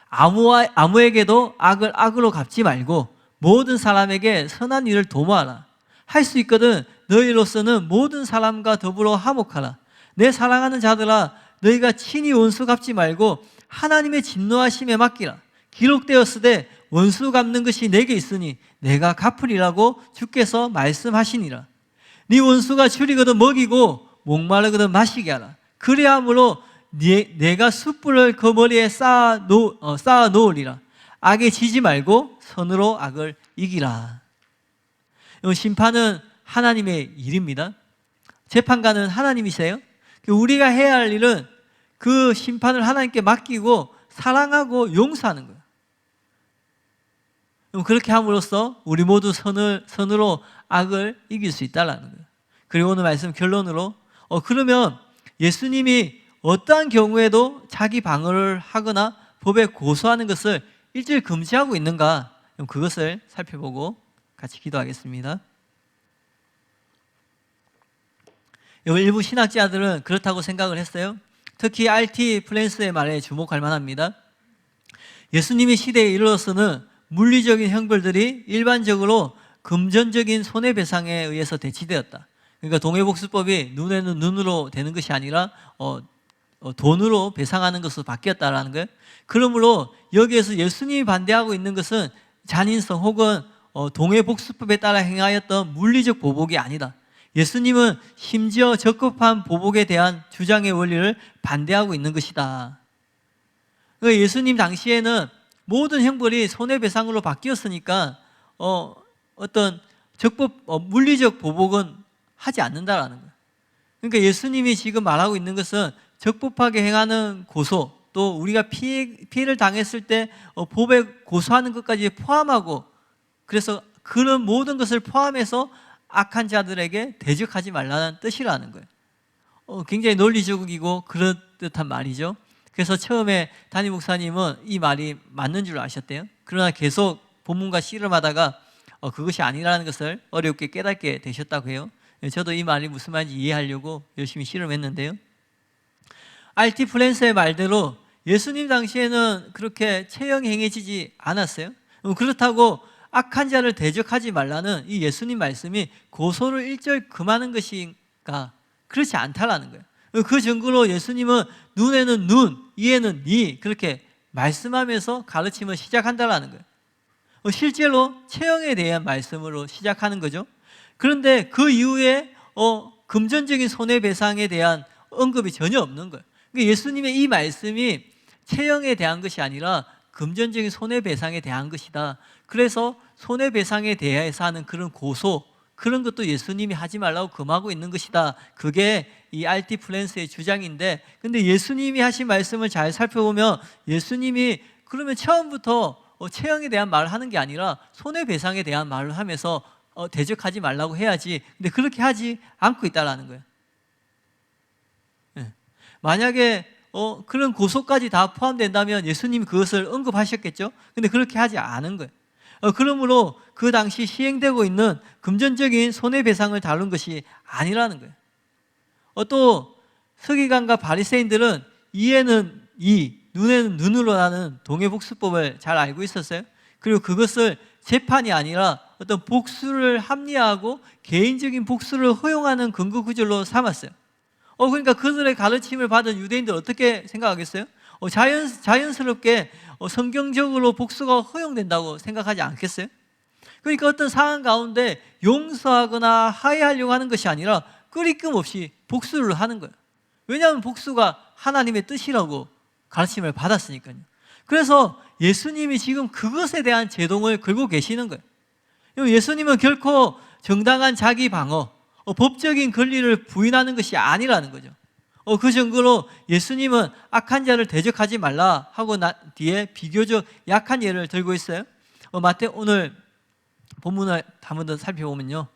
아무에게도 악을 악으로 갚지 말고 모든 사람에게 선한 일을 도모하라. 할 수 있거든 너희로서는 모든 사람과 더불어 화목하라. 내 사랑하는 자들아, 너희가 친히 원수 갚지 말고 하나님의 진노하심에 맡기라. 기록되었으되 원수 갚는 것이 내게 있으니 내가 갚으리라고 주께서 말씀하시니라. 네 원수가 줄이거든 먹이고 목마르거든 마시게 하라. 그리함으로 내가 숯불을 그 머리에 쌓아 놓으리라. 악에 지지 말고 선으로 악을 이기라. 심판은 하나님의 일입니다. 재판관은 하나님이세요. 우리가 해야 할 일은 그 심판을 하나님께 맡기고 사랑하고 용서하는 거예요. 그렇게 함으로써 우리 모두 선으로 악을 이길 수 있다는 거예요. 그리고 오늘 말씀 결론으로 그러면 예수님이 어떠한 경우에도 자기 방어를 하거나 법에 고소하는 것을 일절 금지하고 있는가, 그것을 살펴보고 같이 기도하겠습니다. 일부 신학자들은 그렇다고 생각을 했어요. 특히 R.T. 플랜스의 말에 주목할 만합니다. 예수님의 시대에 이르러서는 물리적인 형벌들이 일반적으로 금전적인 손해배상에 의해서 대치되었다. 그러니까 동해복수법이 눈에는 눈으로 되는 것이 아니라 돈으로 배상하는 것으로 바뀌었다라는 거예요. 그러므로 여기에서 예수님이 반대하고 있는 것은 잔인성 혹은 동해복수법에 따라 행하였던 물리적 보복이 아니다. 예수님은 심지어 적법한 보복에 대한 주장의 원리를 반대하고 있는 것이다. 그러니까 예수님 당시에는 모든 형벌이 손해배상으로 바뀌었으니까 어떤 물리적 보복은 하지 않는다라는 거예요. 그러니까 예수님이 지금 말하고 있는 것은 적법하게 행하는 고소, 또 우리가 피해를 당했을 때 법에 고소하는 것까지 포함하고, 그래서 그런 모든 것을 포함해서 악한 자들에게 대적하지 말라는 뜻이라는 거예요. 굉장히 논리적이고 그럴듯한 말이죠. 그래서 처음에 담임 목사님은 이 말이 맞는 줄 아셨대요. 그러나 계속 본문과 씨름하다가 그것이 아니라는 것을 어렵게 깨닫게 되셨다고 해요. 저도 이 말이 무슨 말인지 이해하려고 열심히 씨름했는데요. R.T. 플랜스의 말대로 예수님 당시에는 그렇게 체형이 행해지지 않았어요. 그렇다고 악한 자를 대적하지 말라는 이 예수님 말씀이 고소를 일절 금하는 것인가? 그렇지 않다라는 거예요. 그 증거로 예수님은 눈에는 눈, 이에는 이 그렇게 말씀하면서 가르침을 시작한다라는 거예요. 실제로 체형에 대한 말씀으로 시작하는 거죠. 그런데 그 이후에 금전적인 손해배상에 대한 언급이 전혀 없는 거예요. 그러니까 예수님의 이 말씀이 체형에 대한 것이 아니라 금전적인 손해배상에 대한 것이다. 그래서 손해배상에 대해서 하는 그런 고소, 그런 것도 예수님이 하지 말라고 금하고 있는 것이다. 그게 이 알티플랜스의 주장인데, 근데 예수님이 하신 말씀을 잘 살펴보면 예수님이 그러면 처음부터 체형에 대한 말을 하는 게 아니라 손해배상에 대한 말을 하면서 대적하지 말라고 해야지. 근데 그렇게 하지 않고 있다라는 거예요. 만약에 그런 고소까지 다 포함된다면 예수님이 그것을 언급하셨겠죠? 근데 그렇게 하지 않은 거예요. 그러므로 그 당시 시행되고 있는 금전적인 손해배상을 다룬 것이 아니라는 거예요. 또 서기관과 바리새인들은 이에는 이, 눈에는 눈으로 하는 동해복수법을 잘 알고 있었어요. 그리고 그것을 재판이 아니라 어떤 복수를 합리화하고 개인적인 복수를 허용하는 근거 구절로 삼았어요. 그러니까 그들의 가르침을 받은 유대인들 어떻게 생각하겠어요? 자연스럽게 성경적으로 복수가 허용된다고 생각하지 않겠어요? 그러니까 어떤 상황 가운데 용서하거나 화해하려고 하는 것이 아니라 끊임낌 없이 복수를 하는 거예요. 왜냐하면 복수가 하나님의 뜻이라고 가르침을 받았으니까요. 그래서 예수님이 지금 그것에 대한 제동을 걸고 계시는 거예요. 예수님은 결코 정당한 자기 방어, 법적인 권리를 부인하는 것이 아니라는 거죠. 그 증거로 예수님은 악한 자를 대적하지 말라 하고 뒤에 비교적 약한 예를 들고 있어요. 오늘 본문을 한 번 더 살펴보면요.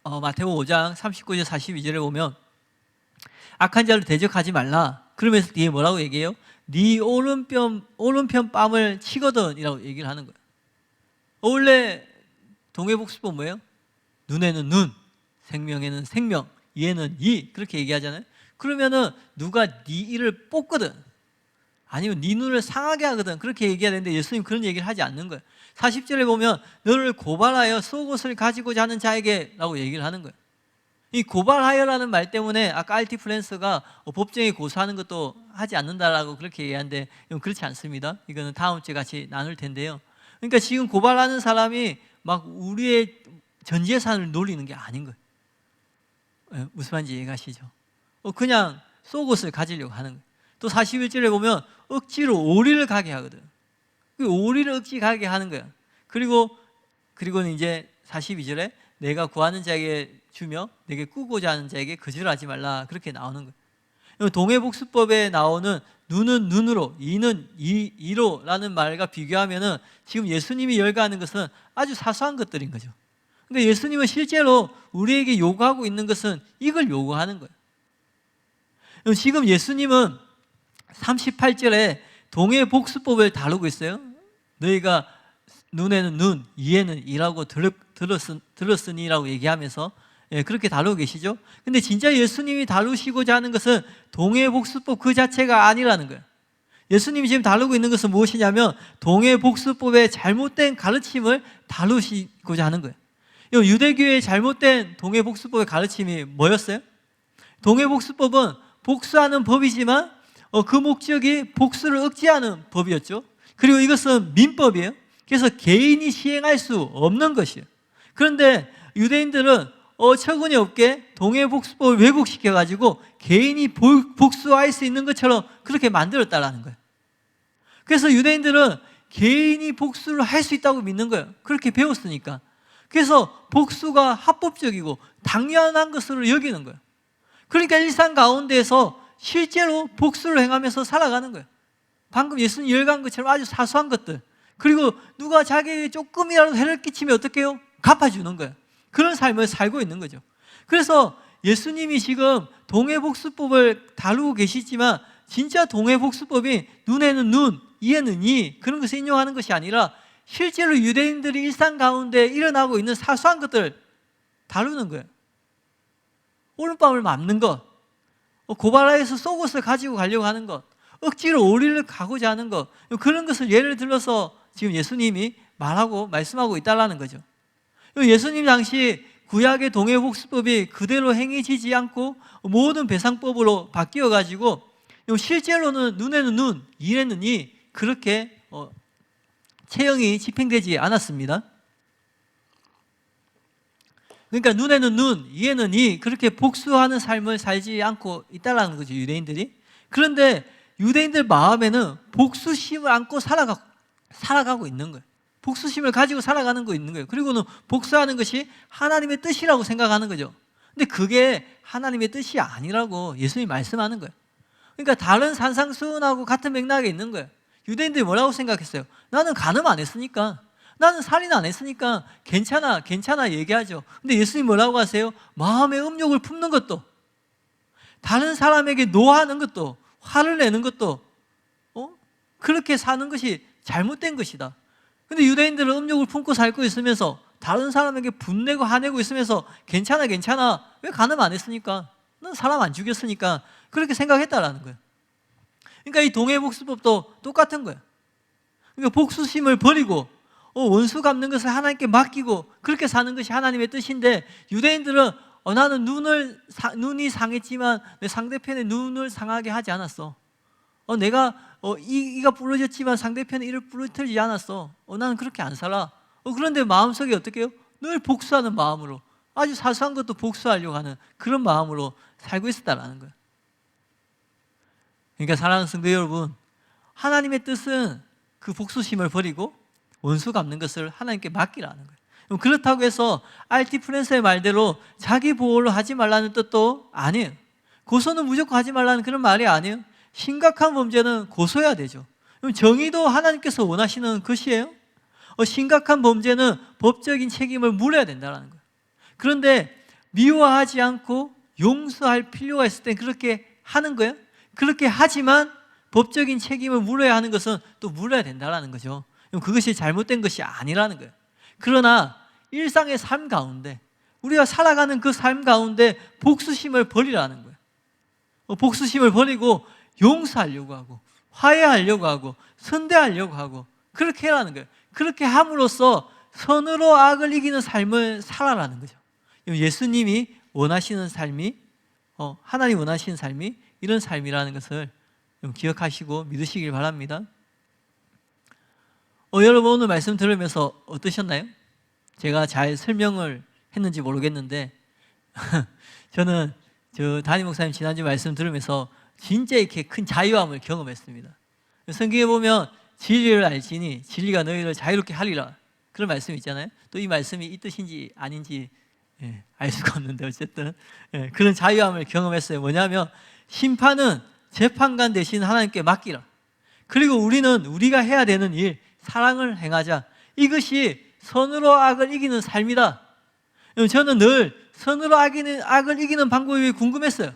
마태복음 5장 39절 42절에 보면 악한 자를 대적하지 말라. 그러면서 뒤에 뭐라고 얘기해요? 네 오른편 뺨을 치거든 이라고 얘기를 하는 거예요. 원래 동해복수법 뭐예요? 눈에는 눈, 생명에는 생명, 이에는 이 그렇게 얘기하잖아요. 그러면은 누가 네 이를 뽑거든 아니면 네 눈을 상하게 하거든 그렇게 얘기해야 되는데 예수님 그런 얘기를 하지 않는 거예요. 40절에 보면 너를 고발하여 속옷을 가지고자 하는 자에게 라고 얘기를 하는 거예요. 이 고발하여라는 말 때문에 아까 알티플랜스가 법정에 고소하는 것도 하지 않는다라고 그렇게 얘기하는데 이건 그렇지 않습니다. 이거는 다음 주에 같이 나눌 텐데요. 그러니까 지금 고발하는 사람이 막 우리의 전 재산을 놀리는 게 아닌 거예요. 무슨 말인지 이해가시죠? 그냥 속옷을 가지려고 하는 거예요. 또 41절에 보면 억지로 오리를 가게 하거든. 그 오리를 억지 가게 하는 거야. 그리고는 이제 42절에 내가 구하는 자에게 주며 내게 꾸고자 하는 자에게 거절하지 말라 그렇게 나오는 거예요. 동해복수법에 나오는 눈은 눈으로, 이는 이로라는 말과 비교하면은 지금 예수님이 열거하는 것은 아주 사소한 것들인 거죠. 그러니까 예수님은 실제로 우리에게 요구하고 있는 것은 이걸 요구하는 거예요. 지금 예수님은 38절에 동해복수법을 다루고 있어요. 너희가 눈에는 눈, 이에는 이라고 들었으니라고 얘기하면서 그렇게 다루고 계시죠. 근데 진짜 예수님이 다루시고자 하는 것은 동해복수법 그 자체가 아니라는 거예요. 예수님이 지금 다루고 있는 것은 무엇이냐면 동해복수법의 잘못된 가르침을 다루시고자 하는 거예요. 유대교의 잘못된 동해복수법의 가르침이 뭐였어요? 동해복수법은 복수하는 법이지만 그 목적이 복수를 억제하는 법이었죠. 그리고 이것은 민법이에요. 그래서 개인이 시행할 수 없는 것이에요. 그런데 유대인들은 어처구니 없게 동해복수법을 왜곡시켜가지고 개인이 복수할 수 있는 것처럼 그렇게 만들었다라는 거예요. 그래서 유대인들은 개인이 복수를 할 수 있다고 믿는 거예요. 그렇게 배웠으니까. 그래서 복수가 합법적이고 당연한 것으로 여기는 거예요. 그러니까 일상 가운데에서 실제로 복수를 행하면서 살아가는 거예요. 방금 예수님 열간 것처럼 아주 사소한 것들. 그리고 누가 자기에게 조금이라도 해를 끼치면 어떻게 해요? 갚아주는 거예요. 그런 삶을 살고 있는 거죠. 그래서 예수님이 지금 동해복수법을 다루고 계시지만 진짜 동해복수법이 눈에는 눈, 이에는 이 그런 것을 인용하는 것이 아니라 실제로 유대인들이 일상 가운데 일어나고 있는 사소한 것들을 다루는 거예요. 오른밤을 맞는 것, 고발하여서 속옷을 가지고 가려고 하는 것, 억지로 오리를 가고자 하는 것, 그런 것을 예를 들어서 지금 예수님이 말씀하고 있다라는 거죠. 예수님 당시 구약의 동해복수법이 그대로 행해지지 않고 모든 배상법으로 바뀌어가지고 실제로는 눈에는 눈, 이에는 이 그렇게 체형이 집행되지 않았습니다. 그러니까 눈에는 눈, 이에는 이 그렇게 복수하는 삶을 살지 않고 있다라는 거죠, 유대인들이. 그런데 유대인들 마음에는 복수심을 안고 살아가고 있는 거예요. 복수심을 가지고 살아가는 거 있는 거예요. 그리고는 복수하는 것이 하나님의 뜻이라고 생각하는 거죠. 근데 그게 하나님의 뜻이 아니라고 예수님이 말씀하는 거예요. 그러니까 다른 산상수훈하고 같은 맥락에 있는 거예요. 유대인들이 뭐라고 생각했어요? 나는 간음 안 했으니까, 나는 살인 안 했으니까 괜찮아 얘기하죠. 근데 예수님 뭐라고 하세요? 마음의 음욕을 품는 것도, 다른 사람에게 노하는 것도, 화를 내는 것도 그렇게 사는 것이 잘못된 것이다. 근데 유대인들은 음욕을 품고 살고 있으면서 다른 사람에게 분내고 화내고 있으면서 괜찮아 왜 간음 안 했으니까, 난 사람 안 죽였으니까 그렇게 생각했다라는 거예요. 그러니까 이 동해복수법도 똑같은 거예요. 그러니까 복수심을 버리고 원수 갚는 것을 하나님께 맡기고 그렇게 사는 것이 하나님의 뜻인데, 유대인들은 나는 눈이 상했지만 내 상대편의 눈을 상하게 하지 않았어. 내가 이가 부러졌지만 상대편의 이를 부러뜨리지 않았어. 나는 그렇게 안 살아. 그런데 마음속에 어떻게 해요? 늘 복수하는 마음으로, 아주 사소한 것도 복수하려고 하는 그런 마음으로 살고 있었다라는 거예요. 그러니까 사랑하는 성도 여러분, 하나님의 뜻은 그 복수심을 버리고 원수 갚는 것을 하나님께 맡기라는 거예요. 그렇다고 해서 R.T. 프랜스의 말대로 자기 보호를 하지 말라는 뜻도 아니에요. 고소는 무조건 하지 말라는 그런 말이 아니에요. 심각한 범죄는 고소해야 되죠. 그럼 정의도 하나님께서 원하시는 것이에요. 심각한 범죄는 법적인 책임을 물어야 된다는 거예요. 그런데 미워하지 않고 용서할 필요가 있을 때 그렇게 하는 거예요. 그렇게 하지만 법적인 책임을 물어야 하는 것은 또 물어야 된다는 거죠. 그것이 잘못된 것이 아니라는 거예요. 그러나 일상의 삶 가운데, 우리가 살아가는 그 삶 가운데 복수심을 버리라는 거예요. 복수심을 버리고 용서하려고 하고 화해하려고 하고 선대하려고 하고 그렇게 하라는 거예요. 그렇게 함으로써 선으로 악을 이기는 삶을 살아라는 거죠. 예수님이 원하시는 삶이, 하나님 원하시는 삶이 이런 삶이라는 것을 좀 기억하시고 믿으시길 바랍니다. 여러분 오늘 말씀 들으면서 어떠셨나요? 제가 잘 설명을 했는지 모르겠는데 저는 담임 목사님 지난주 말씀 들으면서 진짜 이렇게 큰 자유함을 경험했습니다. 성경에 보면 진리를 알지니 진리가 너희를 자유롭게 하리라, 그런 말씀이 있잖아요. 또 이 말씀이 이 뜻인지 아닌지 알 수가 없는데 어쨌든 그런 자유함을 경험했어요. 뭐냐면 심판은 재판관 대신 하나님께 맡기라. 그리고 우리는 우리가 해야 되는 일, 사랑을 행하자. 이것이 선으로 악을 이기는 삶이다. 저는 늘 선으로 악을 이기는 방법이 궁금했어요.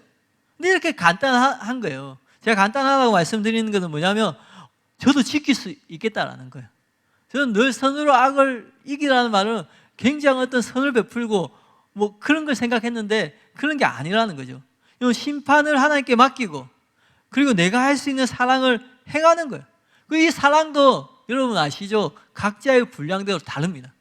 근데 이렇게 간단한 거예요. 제가 간단하다고 말씀드리는 것은 뭐냐면 저도 지킬 수 있겠다라는 거예요. 저는 늘 선으로 악을 이기라는 말은 굉장히 어떤 선을 베풀고 뭐 그런 걸 생각했는데 그런 게 아니라는 거죠. 심판을 하나님께 맡기고 그리고 내가 할 수 있는 사랑을 행하는 거예요. 이 사랑도 여러분 아시죠? 각자의 분량대로 다릅니다.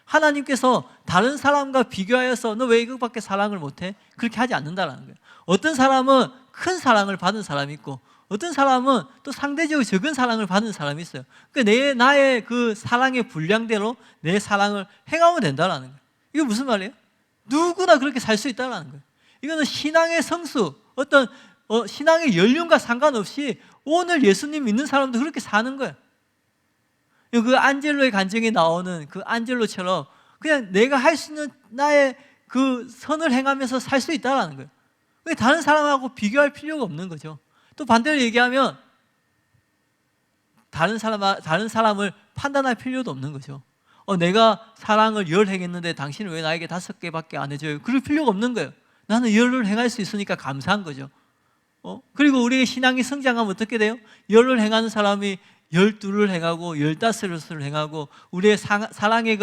하나님께서 다른 사람과 비교하여서 너 왜 이것밖에 사랑을 못해? 그렇게 하지 않는다는 거예요. 어떤 사람은 큰 사랑을 받은 사람이 있고 어떤 사람은 또 상대적으로 적은 사랑을 받는 사람이 있어요. 그러니까 나의 그 사랑의 분량대로 내 사랑을 행하면 된다는 거예요. 이게 무슨 말이에요? 누구나 그렇게 살 수 있다는 거예요. 이거는 신앙의 성수, 어떤 신앙의 연륜과 상관없이 오늘 예수님 믿는 사람도 그렇게 사는 거예요. 그 안젤로의 간증에 나오는 그 안젤로처럼 그냥 내가 할 수 있는 나의 그 선을 행하면서 살 수 있다는 거예요. 다른 사람하고 비교할 필요가 없는 거죠. 또 반대로 얘기하면 다른 사람을 판단할 필요도 없는 거죠. 내가 사랑을 10 행했는데 당신은 왜 나에게 5개밖에 안 해줘요? 그럴 필요가 없는 거예요. 나는 10을 행할 수 있으니까 감사한 거죠. 그리고 우리의 신앙이 성장하면 어떻게 돼요? 10을 행하는 사람이 12를 행하고 15을 행하고 우리의 사랑의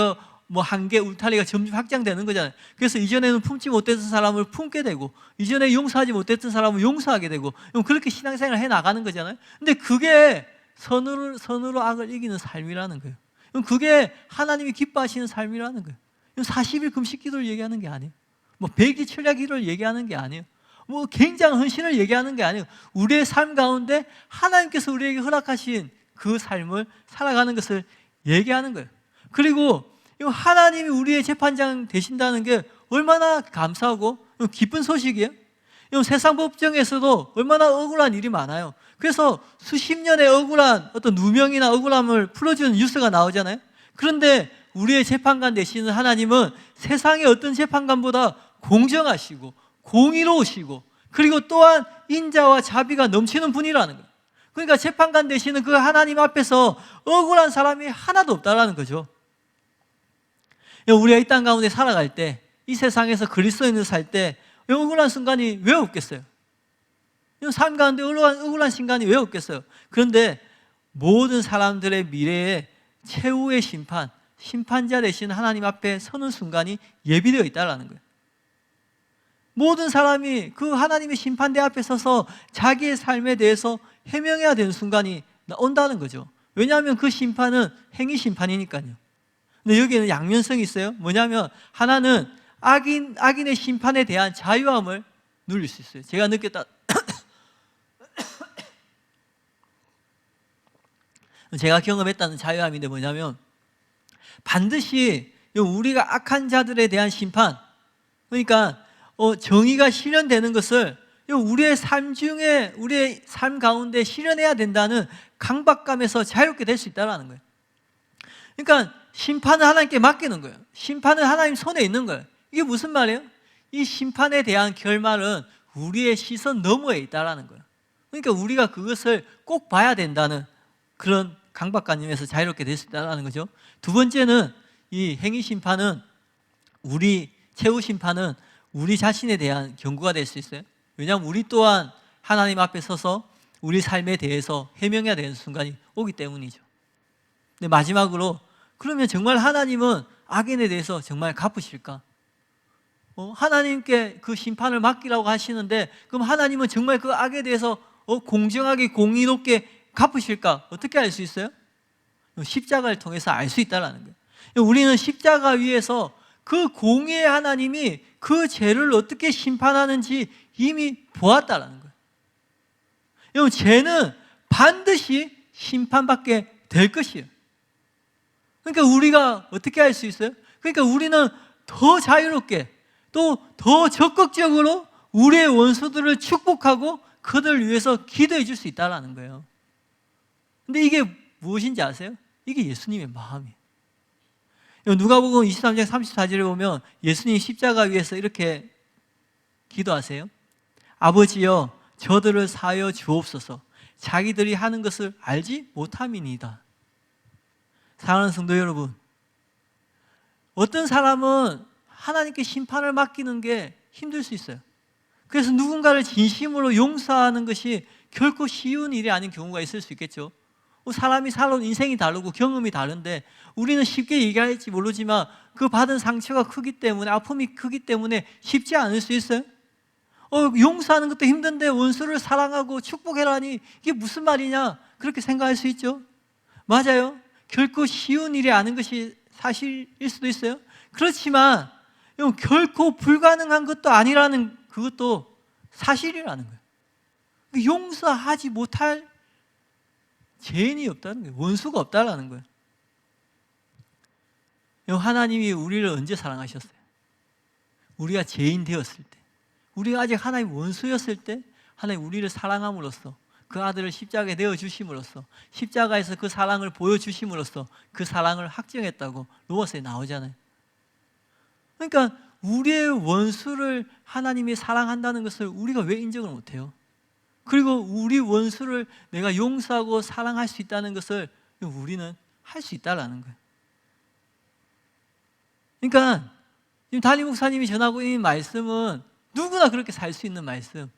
한계 울타리가 점점 확장되는 거잖아요. 그래서 이전에는 품지 못했던 사람을 품게 되고 이전에 용서하지 못했던 사람을 용서하게 되고 그렇게 신앙생활을 해나가는 거잖아요. 근데 그게 선으로 악을 이기는 삶이라는 거예요. 그게 하나님이 기뻐하시는 삶이라는 거예요. 40일 금식 기도를 얘기하는 게 아니에요. 뭐 100일 철야 기도를 얘기하는 게 아니에요. 뭐 굉장한 헌신을 얘기하는 게 아니에요. 우리의 삶 가운데 하나님께서 우리에게 허락하신 그 삶을 살아가는 것을 얘기하는 거예요. 그리고 하나님이 우리의 재판장 되신다는 게 얼마나 감사하고 기쁜 소식이에요. 세상 법정에서도 얼마나 억울한 일이 많아요. 그래서 수십 년의 억울한 어떤 누명이나 억울함을 풀어주는 뉴스가 나오잖아요. 그런데 우리의 재판관 되시는 하나님은 세상의 어떤 재판관보다 공정하시고 공의로우시고 그리고 또한 인자와 자비가 넘치는 분이라는 거예요. 그러니까 재판관 되시는 그 하나님 앞에서 억울한 사람이 하나도 없다라는 거죠. 우리가 이 땅 가운데 살아갈 때, 이 세상에서 그리스도인으로 살 때 억울한 순간이 왜 없겠어요? 삶 가운데 억울한 순간이 왜 없겠어요? 그런데 모든 사람들의 미래에 최후의 심판자 되신 하나님 앞에 서는 순간이 예비되어 있다는 거예요. 모든 사람이 그 하나님의 심판대 앞에 서서 자기의 삶에 대해서 해명해야 되는 순간이 온다는 거죠. 왜냐하면 그 심판은 행위 심판이니까요. 근데 여기에는 양면성이 있어요. 뭐냐면 하나는 악인의 심판에 대한 자유함을 누릴 수 있어요. 제가 느꼈다. 제가 경험했다는 자유함인데 뭐냐면 반드시 우리가 악한 자들에 대한 심판, 그러니까 정의가 실현되는 것을 우리의 삶 중에, 우리의 삶 가운데 실현해야 된다는 강박감에서 자유롭게 될 수 있다는 거예요. 그러니까 심판은 하나님께 맡기는 거예요. 심판은 하나님 손에 있는 거예요. 이게 무슨 말이에요? 이 심판에 대한 결말은 우리의 시선 너머에 있다는 거예요. 그러니까 우리가 그것을 꼭 봐야 된다는 그런 강박관념에서 자유롭게 될 수 있다는 거죠. 두 번째는 이 행위 심판은 최후 심판은 우리 자신에 대한 경고가 될 수 있어요. 왜냐하면 우리 또한 하나님 앞에 서서 우리 삶에 대해서 해명해야 되는 순간이 오기 때문이죠. 근데 마지막으로 그러면 정말 하나님은 악인에 대해서 정말 갚으실까? 하나님께 그 심판을 맡기라고 하시는데 그럼 하나님은 정말 그 악에 대해서 공정하게 공의롭게 갚으실까? 어떻게 알 수 있어요? 십자가를 통해서 알 수 있다는 거예요. 우리는 십자가 위에서 그 공의의 하나님이 그 죄를 어떻게 심판하는지 이미 보았다는 거예요. 여러분, 죄는 반드시 심판받게 될 것이에요. 그러니까 우리가 어떻게 할 수 있어요? 그러니까 우리는 더 자유롭게 또 더 적극적으로 우리의 원수들을 축복하고 그들을 위해서 기도해 줄 수 있다는 거예요. 근데 이게 무엇인지 아세요? 이게 예수님의 마음이에요. 누가복음 23장 34절에 보면 예수님이 십자가 위에서 이렇게 기도하세요. 아버지여 저들을 사하여 주옵소서. 자기들이 하는 것을 알지 못함이니이다. 사랑하는 성도 여러분, 어떤 사람은 하나님께 심판을 맡기는 게 힘들 수 있어요. 그래서 누군가를 진심으로 용서하는 것이 결코 쉬운 일이 아닌 경우가 있을 수 있겠죠. 사람이 살아온 인생이 다르고 경험이 다른데 우리는 쉽게 얘기할지 모르지만 그 받은 상처가 크기 때문에, 아픔이 크기 때문에 쉽지 않을 수 있어요. 용서하는 것도 힘든데 원수를 사랑하고 축복해라니 이게 무슨 말이냐, 그렇게 생각할 수 있죠. 맞아요. 결코 쉬운 일이 아닌 것이 사실일 수도 있어요. 그렇지만 결코 불가능한 것도 아니라는 그것도 사실이라는 거예요. 용서하지 못할 죄인이 없다는 거예요. 원수가 없다는 거예요. 하나님이 우리를 언제 사랑하셨어요? 우리가 죄인 되었을 때, 우리가 아직 하나님 원수였을 때 하나님 우리를 사랑함으로써 그 아들을 십자가에 내어주심으로써 십자가에서 그 사랑을 보여주심으로써 그 사랑을 확증했다고 로마서에 나오잖아요. 그러니까 우리의 원수를 하나님이 사랑한다는 것을 우리가 왜 인정을 못해요? 그리고 우리 원수를 내가 용서하고 사랑할 수 있다는 것을 우리는 할 수 있다는 거예요. 그러니까 지금 담임 목사님이 전하고 있는 말씀은 누구나 그렇게 살 수 있는 말씀,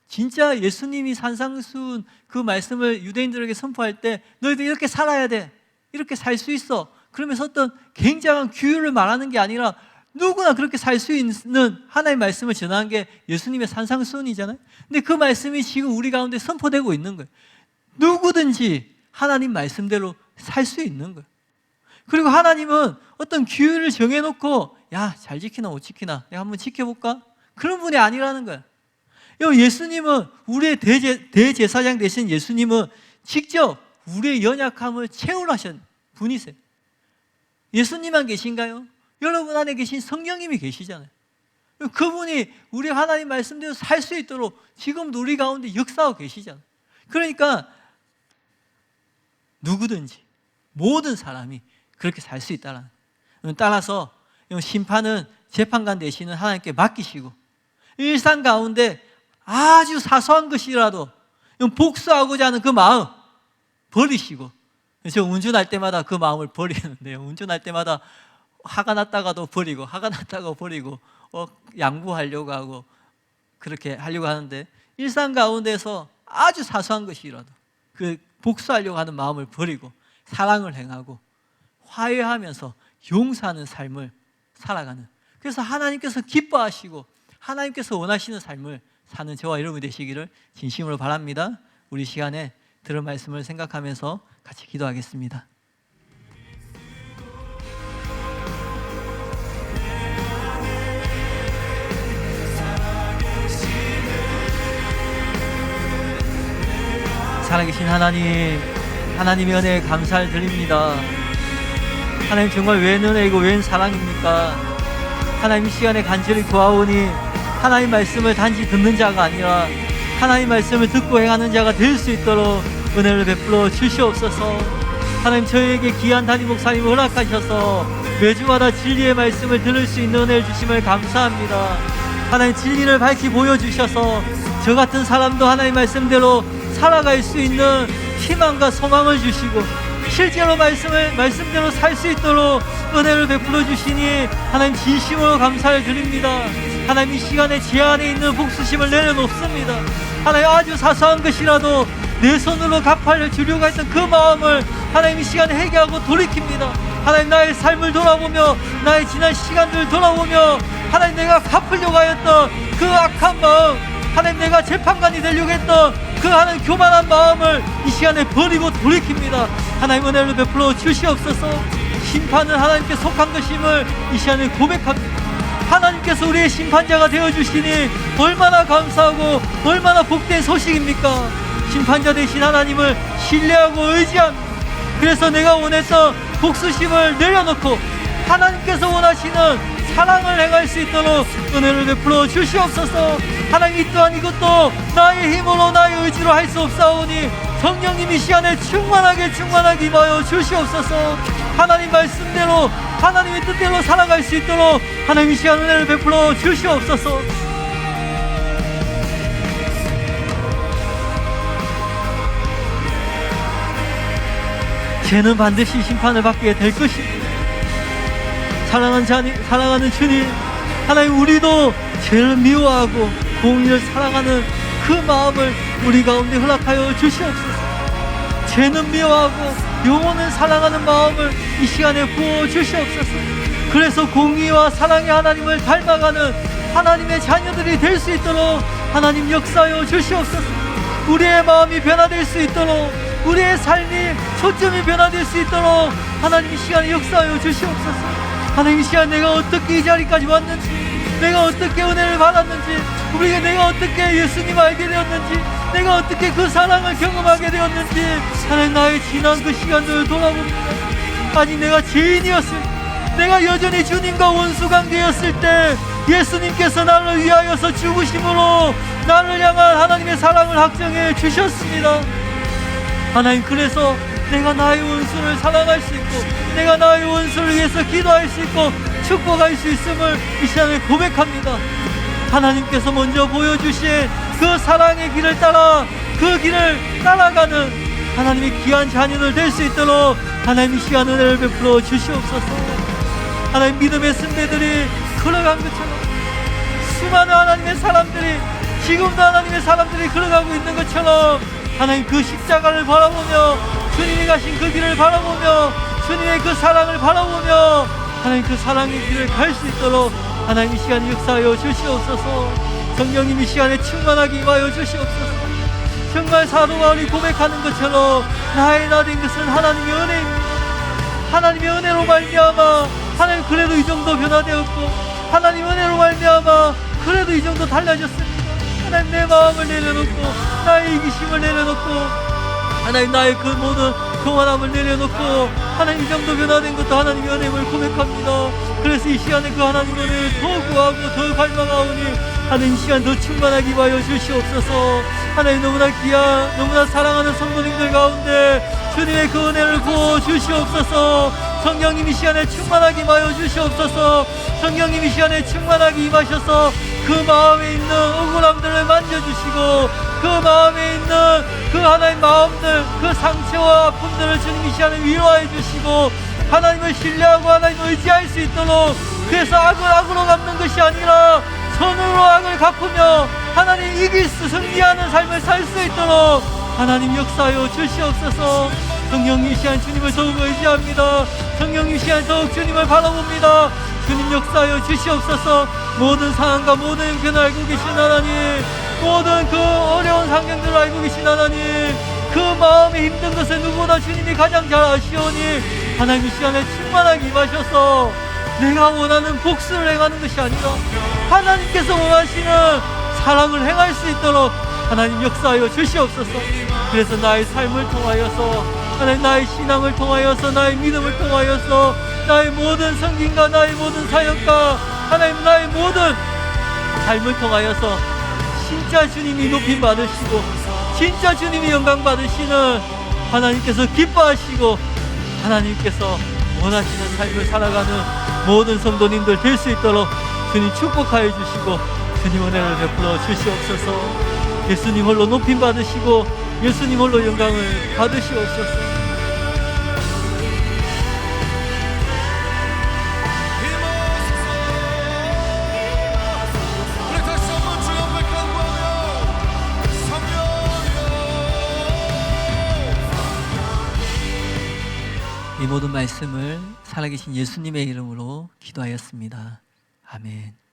진짜 예수님이 산상수훈 그 말씀을 유대인들에게 선포할 때 너희들 이렇게 살아야 돼, 이렇게 살 수 있어, 그러면서 어떤 굉장한 규율을 말하는 게 아니라 누구나 그렇게 살 수 있는 하나님의 말씀을 전하는 게 예수님의 산상수훈이잖아요. 근데 그 말씀이 지금 우리 가운데 선포되고 있는 거예요. 누구든지 하나님 말씀대로 살 수 있는 거예요. 그리고 하나님은 어떤 규율을 정해놓고 야, 잘 지키나 못 지키나 내가 한번 지켜볼까? 그런 분이 아니라는 거예요. 예수님은 우리의 대제사장 되신 예수님은 직접 우리의 연약함을 채울하신 분이세요. 예수님만 계신가요? 여러분 안에 계신 성령님이 계시잖아요. 그분이 우리 하나님 말씀대로 살 수 있도록 지금도 우리 가운데 역사하고 계시잖아요. 그러니까 누구든지 모든 사람이 그렇게 살 수 있다는 거예요. 따라서 심판은 재판관 되시는 하나님께 맡기시고 일상 가운데 아주 사소한 것이라도 복수하고자 하는 그 마음 버리시고, 저 운전할 때마다 그 마음을 버리는데요, 운전할 때마다 화가 났다가도 버리고 화가 났다가 버리고 양보하려고 하고 그렇게 하려고 하는데, 일상 가운데서 아주 사소한 것이라도 그 복수하려고 하는 마음을 버리고 사랑을 행하고 화해하면서 용서하는 삶을 살아가는, 그래서 하나님께서 기뻐하시고 하나님께서 원하시는 삶을 사는 저와 여러분이 되시기를 진심으로 바랍니다. 우리 시간에 들은 말씀을 생각하면서 같이 기도하겠습니다. 살아계신 하나님, 하나님의 은혜에 감사를 드립니다. 하나님 정말 웬 은혜이고 웬 사랑입니까? 하나님 이 시간에 간절히 구하오니 하나님 말씀을 단지 듣는 자가 아니라 하나님 말씀을 듣고 행하는 자가 될 수 있도록 은혜를 베풀어 주시옵소서. 하나님 저희에게 귀한 담임 목사님을 허락하셔서 매주마다 진리의 말씀을 들을 수 있는 은혜를 주심을 감사합니다. 하나님 진리를 밝히 보여주셔서 저 같은 사람도 하나님 말씀대로 살아갈 수 있는 희망과 소망을 주시고 실제로 말씀대로 살 수 있도록 은혜를 베풀어 주시니 하나님 진심으로 감사를 드립니다. 하나님 이 시간에 제 안에 있는 복수심을 내려놓습니다. 하나님 아주 사소한 것이라도 내 손으로 갚아 주려고 했던 그 마음을 하나님 이 시간에 회개하고 돌이킵니다. 하나님 나의 삶을 돌아보며 나의 지난 시간들을 돌아보며 하나님 내가 갚으려고 하였던 그 악한 마음, 하나님 내가 재판관이 되려고 했던 그 하나님 교만한 마음을 이 시간에 버리고 돌이킵니다. 하나님 은혜를 베풀어 주시옵소서. 심판은 하나님께 속한 것임을 이 시간에 고백합니다. 하나님께서 우리의 심판자가 되어주시니 얼마나 감사하고 얼마나 복된 소식입니까? 심판자 되신 하나님을 신뢰하고 의지합니다. 그래서 내가 원했던 복수심을 내려놓고 하나님께서 원하시는 사랑을 행할 수 있도록 은혜를 베풀어 주시옵소서. 하나님 이 또한 이것도 나의 힘으로 나의 의지로 할 수 없사오니 성령님 이 시간에 충만하게 임하여 주시옵소서. 하나님 말씀대로 하나님의 뜻대로 살아갈 수 있도록 하나님 이 시간 은혜를 베풀어 주시옵소서. 죄는 반드시 심판을 받게 될 것입니다. 사랑하는 주님, 하나님 우리도 죄를 미워하고 공의를 사랑하는 그 마음을 우리 가운데 허락하여 주시옵소서. 죄는 미워하고 영혼을 사랑하는 마음을 이 시간에 부어 주시옵소서. 그래서 공의와 사랑의 하나님을 닮아가는 하나님의 자녀들이 될 수 있도록 하나님 역사하여 주시옵소서. 우리의 마음이 변화될 수 있도록, 우리의 삶이 초점이 변화될 수 있도록 하나님 이 시간에 역사하여 주시옵소서. 하나님 이 시간 내가 어떻게 이 자리까지 왔는지, 내가 어떻게 은혜를 받았는지, 내가 어떻게 예수님 알게 되었는지, 내가 어떻게 그 사랑을 경험하게 되었는지 하나님 나의 지난 그 시간들을 돌아봅니다. 아니 내가 죄인이었을 때, 내가 여전히 주님과 원수관계였을 때 예수님께서 나를 위하여서 죽으심으로 나를 향한 하나님의 사랑을 확정해 주셨습니다. 하나님 그래서 내가 나의 원수를 사랑할 수 있고 내가 나의 원수를 위해서 기도할 수 있고 축복할 수 있음을 이 시간에 고백합니다. 하나님께서 먼저 보여주신 그 사랑의 길을 따라 그 길을 따라가는 하나님의 귀한 자녀들 될 수 있도록 하나님 이 시간 은혜를 베풀어 주시옵소서. 하나님 믿음의 선배들이 걸어간 것처럼 수많은 하나님의 사람들이 지금도 하나님의 사람들이 걸어가고 있는 것처럼 하나님 그 십자가를 바라보며 주님이 가신 그 길을 바라보며 주님의 그 사랑을 바라보며 하나님 그 사랑의 길을 갈 수 있도록 하나님 이 시간 역사하여 주시옵소서. 성령님 이 시간에 충만하게 임하여 주시옵소서. 정말 사도 바울이 고백하는 것처럼 나의 나 된 것은 하나님의 은혜입니다. 하나님의 은혜로 말미암아 하나님 그래도 이 정도 변화되었고, 하나님 은혜로 말미암아 그래도 이 정도 달라졌습니다. 하나님 내 마음을 내려놓고, 나의 이기심을 내려놓고, 하나님 나의 그 모든 교만함을 내려놓고 하나님 이 정도 변화된 것도 하나님의 은혜임을 고백합니다. 그래서 이 시간에 그 하나님의 은혜를 더 구하고 더 갈망하오니 하나님 이 시간 더 충만하게 하여 주시옵소서. 하나님 너무나 귀한, 너무나 사랑하는 성도님들 가운데 주님의 그 은혜를 부어 주시옵소서. 성령님 이 시간에 충만하게 하여 주시옵소서. 성령님 이 시간에 충만하게 임하셔서 그 마음에 있는 억울함들을 만져주시고, 그 마음에 있는 그 하나님 마음들, 그 상처와 아픔들을 주님 이 시간에 위로해 주시고, 하나님을 신뢰하고 하나님을 의지할 수 있도록, 그래서 악을 악으로 갚는 것이 아니라 선으로 악을 갚으며 하나님 이길 수, 승리하는 삶을 살 수 있도록 하나님 역사하여 주시옵소서. 성령님 이 시간 주님을 더욱 의지합니다. 성령님 이 시간 더욱 주님을 바라봅니다. 주님 역사하여 주시옵소서. 모든 상황과 모든 형편을 알고 계신 하나님, 모든 그 어려운 상황들을 알고 계신 하나님, 그 마음에 힘든 것을 누구보다 주님이 가장 잘 아시오니 하나님 이 시간에 충만하게 임하셔서 내가 원하는 복수를 행하는 것이 아니라 하나님께서 원하시는 사랑을 행할 수 있도록 하나님 역사하여 주시옵소서. 그래서 나의 삶을 통하여서, 하나님 나의 신앙을 통하여서, 나의 믿음을 통하여서, 나의 모든 성김과 나의 모든 사역과 하나님 나의 모든 삶을 통하여서 진짜 주님이 높임 받으시고 진짜 주님이 영광 받으시는 하나님께서 기뻐하시고 하나님께서 원하시는 삶을 살아가는 모든 성도님들 될 수 있도록 주님 축복하여 주시고 주님 은혜를 베풀어 주시옵소서. 예수님 홀로 높임 받으시고 예수님 홀로 영광을 받으시옵소서. 이 모든 말씀을 살아계신 예수님의 이름으로 기도하였습니다. 아멘.